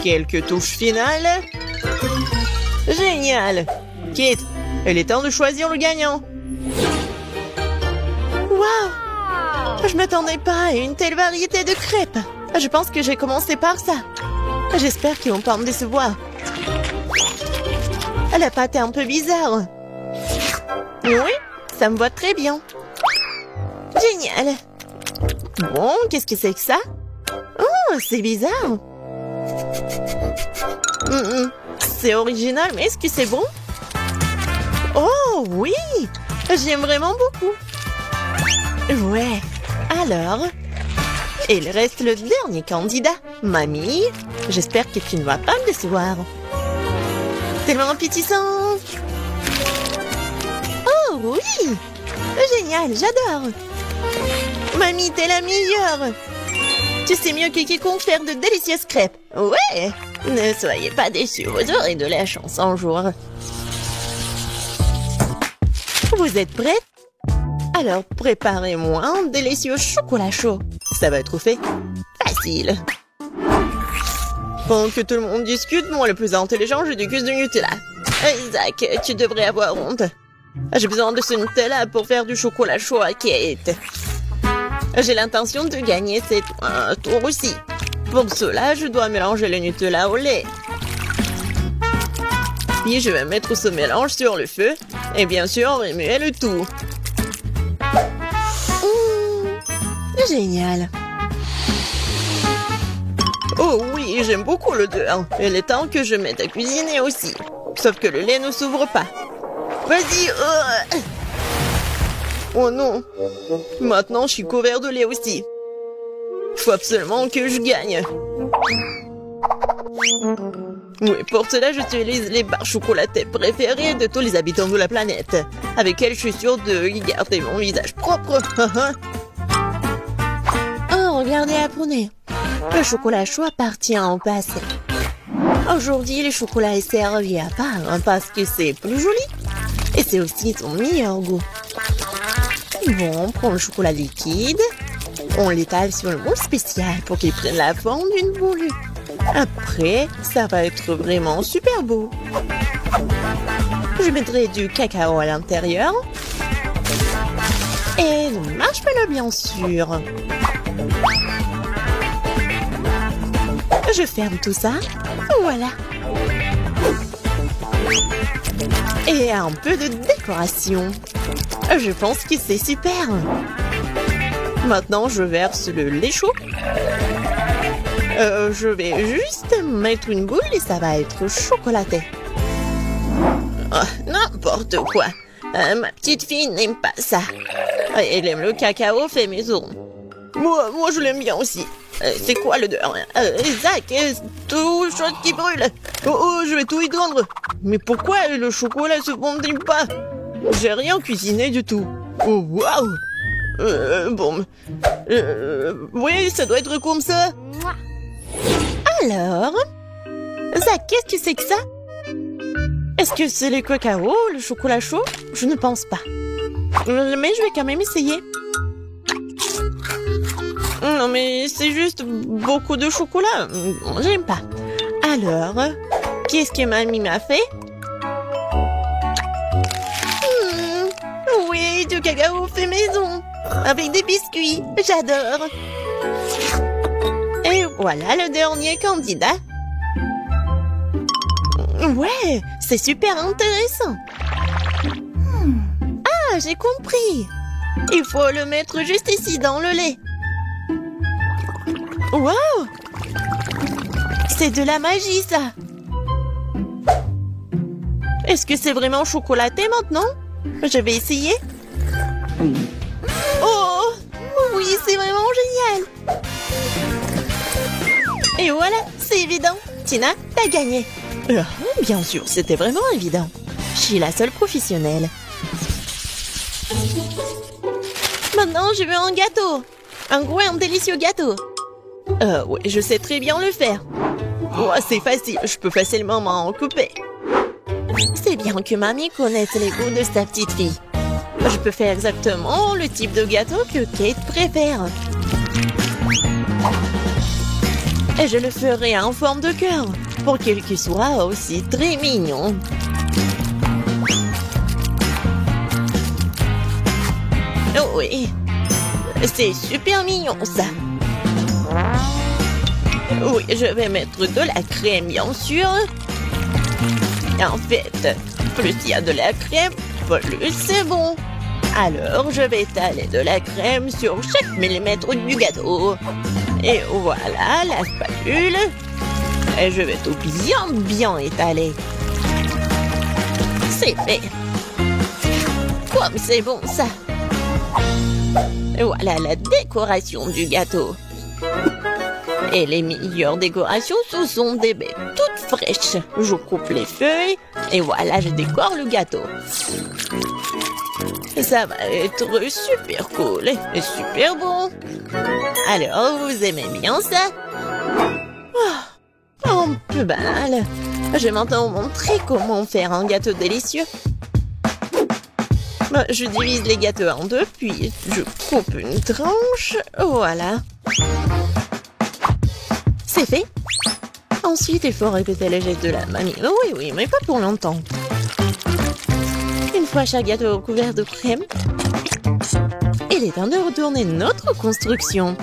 Quelques touches finales. Génial. Kate, il est temps de choisir le gagnant. Waouh! Je m'attendais pas à une telle variété de crêpes. Je pense que j'ai commencé par ça. J'espère qu'ils vont pas me décevoir. La pâte est un peu bizarre. Oui, ça me va très bien. Génial. Bon, qu'est-ce que c'est que ça? Oh, c'est bizarre. C'est original, mais est-ce que c'est bon? Oh, oui! J'aime vraiment beaucoup. Ouais. Alors, il reste le dernier candidat. Mamie, j'espère que tu ne vas pas me décevoir. Tellement appétissant. Oh, oui! Génial, j'adore. Mamie, t'es la meilleure. Tu sais mieux que quiconque faire de délicieuses crêpes. Ouais! Ne soyez pas déçus, vous aurez de la chance un jour. Vous êtes prêtes? Alors préparez-moi un délicieux chocolat chaud. Ça va être fait facile. Pendant que tout le monde discute, moi le plus intelligent, je déguste du Nutella. Isaac, tu devrais avoir honte. J'ai besoin de ce Nutella pour faire du chocolat chaud à Kate. J'ai l'intention de gagner cette tour aussi. Pour cela, je dois mélanger le Nutella au lait. Puis je vais mettre ce mélange sur le feu et bien sûr remuer le tout. Génial. Oh oui, j'aime beaucoup l'odeur. Il est temps que je mette à cuisiner aussi. Sauf que le lait ne s'ouvre pas. Vas-y. Oh non. Maintenant, je suis couvert de lait aussi. Il faut absolument que je gagne. Oui, pour cela, j'utilise les barres chocolatées préférées de tous les habitants de la planète, avec elles, je suis sûre de garder mon visage propre. Oh, regardez la prunée. Le chocolat chaud appartient au passé. Aujourd'hui, le chocolat est servi à part parce que c'est plus joli. Et c'est aussi son meilleur goût. Bon, on prend le chocolat liquide. On l'étale sur le moule spécial pour qu'il prenne la forme d'une boule. Après, ça va être vraiment super beau. Je mettrai du cacao à l'intérieur. Et le marshmallow, bien sûr. Je ferme tout ça. Voilà. Et un peu de décoration. Je pense que c'est super. Maintenant, je verse le lait chaud. Je vais juste mettre une boule et ça va être chocolaté. Oh, n'importe quoi. Ma petite fille n'aime pas ça. Elle aime le cacao fait maison. Moi je l'aime bien aussi. C'est quoi l'odeur? Zach, tout chose qui brûle. Oh, je vais tout étendre. Mais pourquoi le chocolat se fondit pas? J'ai rien cuisiné du tout. Oh, waouh. Bon. Oui, ça doit être comme ça. Alors, Zach, qu'est-ce que c'est que ça? Est-ce que c'est le cacao, le chocolat chaud? Je ne pense pas. Mais je vais quand même essayer. Non, mais c'est juste beaucoup de chocolat. J'aime pas. Alors, qu'est-ce que mamie m'a fait? Oui, du cacao fait maison. Avec des biscuits. J'adore. Et voilà le dernier candidat. Ouais, c'est super intéressant. Ah, j'ai compris. Il faut le mettre juste ici dans le lait. Wow! C'est de la magie, ça. Est-ce que c'est vraiment chocolaté maintenant? Je vais essayer. Oh! Oui, Oui, c'est vraiment génial. Et voilà, c'est évident. Tina, t'as gagné. Bien sûr, c'était vraiment évident. Je suis la seule professionnelle. Maintenant, je veux un gâteau. Un gros et un délicieux gâteau. Oui, je sais très bien le faire. Oh, c'est facile, je peux facilement m'en occuper. C'est bien que mamie connaisse les goûts de sa petite fille. Je peux faire exactement le type de gâteau que Kate préfère. Et je le ferai en forme de cœur, pour qu'il soit aussi très mignon. Oh oui, c'est super mignon ça. Oui, je vais mettre de la crème, bien sûr. En fait, plus il y a de la crème, plus c'est bon. Alors, je vais étaler de la crème sur chaque millimètre du gâteau. Et voilà la spatule. Et je vais tout bien étaler. C'est fait. Comme c'est bon ça. Voilà la décoration du gâteau. Et les meilleures décorations, ce sont des baies toutes fraîches. Je coupe les feuilles et voilà, je décore le gâteau. Ça va être super cool et super bon. Alors, vous aimez bien ça? Oh, un peu banal. Je vais maintenant vous montrer comment faire un gâteau délicieux. Je divise les gâteaux en deux, puis je coupe une tranche. Voilà. C'est fait. Ensuite, il faut répéter les gestes de la mamie. Oh oui, mais pas pour longtemps. Une fois chaque gâteau couvert de crème, il est temps de retourner notre construction.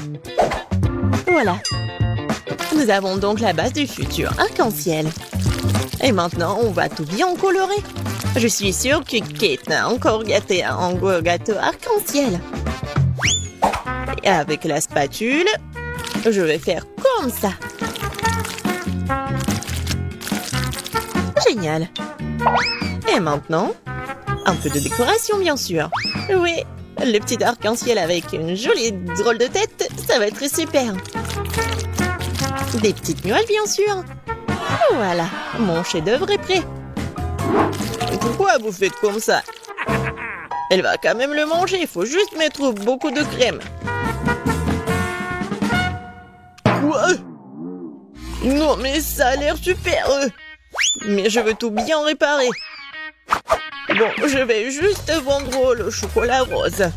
Voilà. Nous avons donc la base du futur arc-en-ciel. Et maintenant, on va tout bien colorer. Je suis sûre que Kate n'a encore gâté un gros gâteau arc-en-ciel. Et avec la spatule, je vais faire comme ça. Génial. Et maintenant, un peu de décoration, bien sûr. Oui, le petit arc-en-ciel avec une jolie drôle de tête, ça va être super. Des petites nuages, bien sûr. Voilà, mon chef-d'œuvre est prêt. Pourquoi vous faites comme ça? Elle va quand même le manger, il faut juste mettre beaucoup de crème. Quoi? Non, mais ça a l'air super. Mais je veux tout bien réparer. Bon, je vais juste vendre le chocolat rose.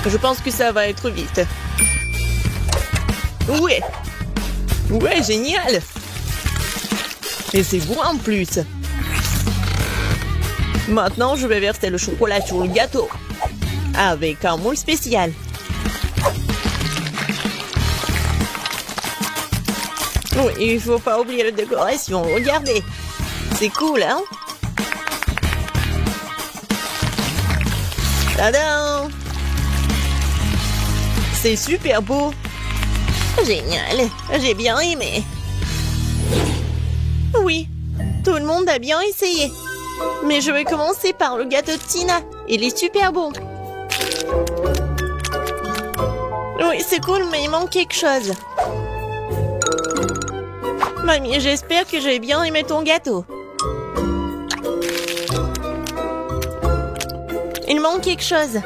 Je pense que ça va être vite. Ouais. Ouais, génial. Et c'est bon en plus. Maintenant, je vais verser le chocolat sur le gâteau. Avec un moule spécial. Oui, il faut pas oublier la décoration. Regardez. C'est cool, hein? Tadam! C'est super beau. Génial. J'ai bien aimé. Oui, tout le monde a bien essayé. Mais je vais commencer par le gâteau de Tina. Il est super bon. Oui, c'est cool, mais il manque quelque chose. Mamie, j'espère que j'ai bien aimé ton gâteau. Il manque quelque chose.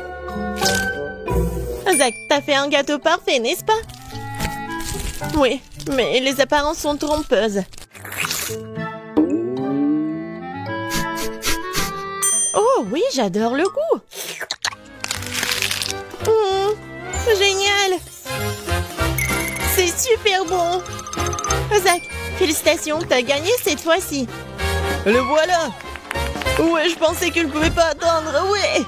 Zach, t'as fait un gâteau parfait, n'est-ce pas? Oui, mais les apparences sont trompeuses. Oh oui, j'adore le goût. Génial. C'est super bon. Zach, félicitations, t'as gagné cette fois-ci. Le voilà. Ouais, je pensais que je ne pouvais pas attendre, ouais.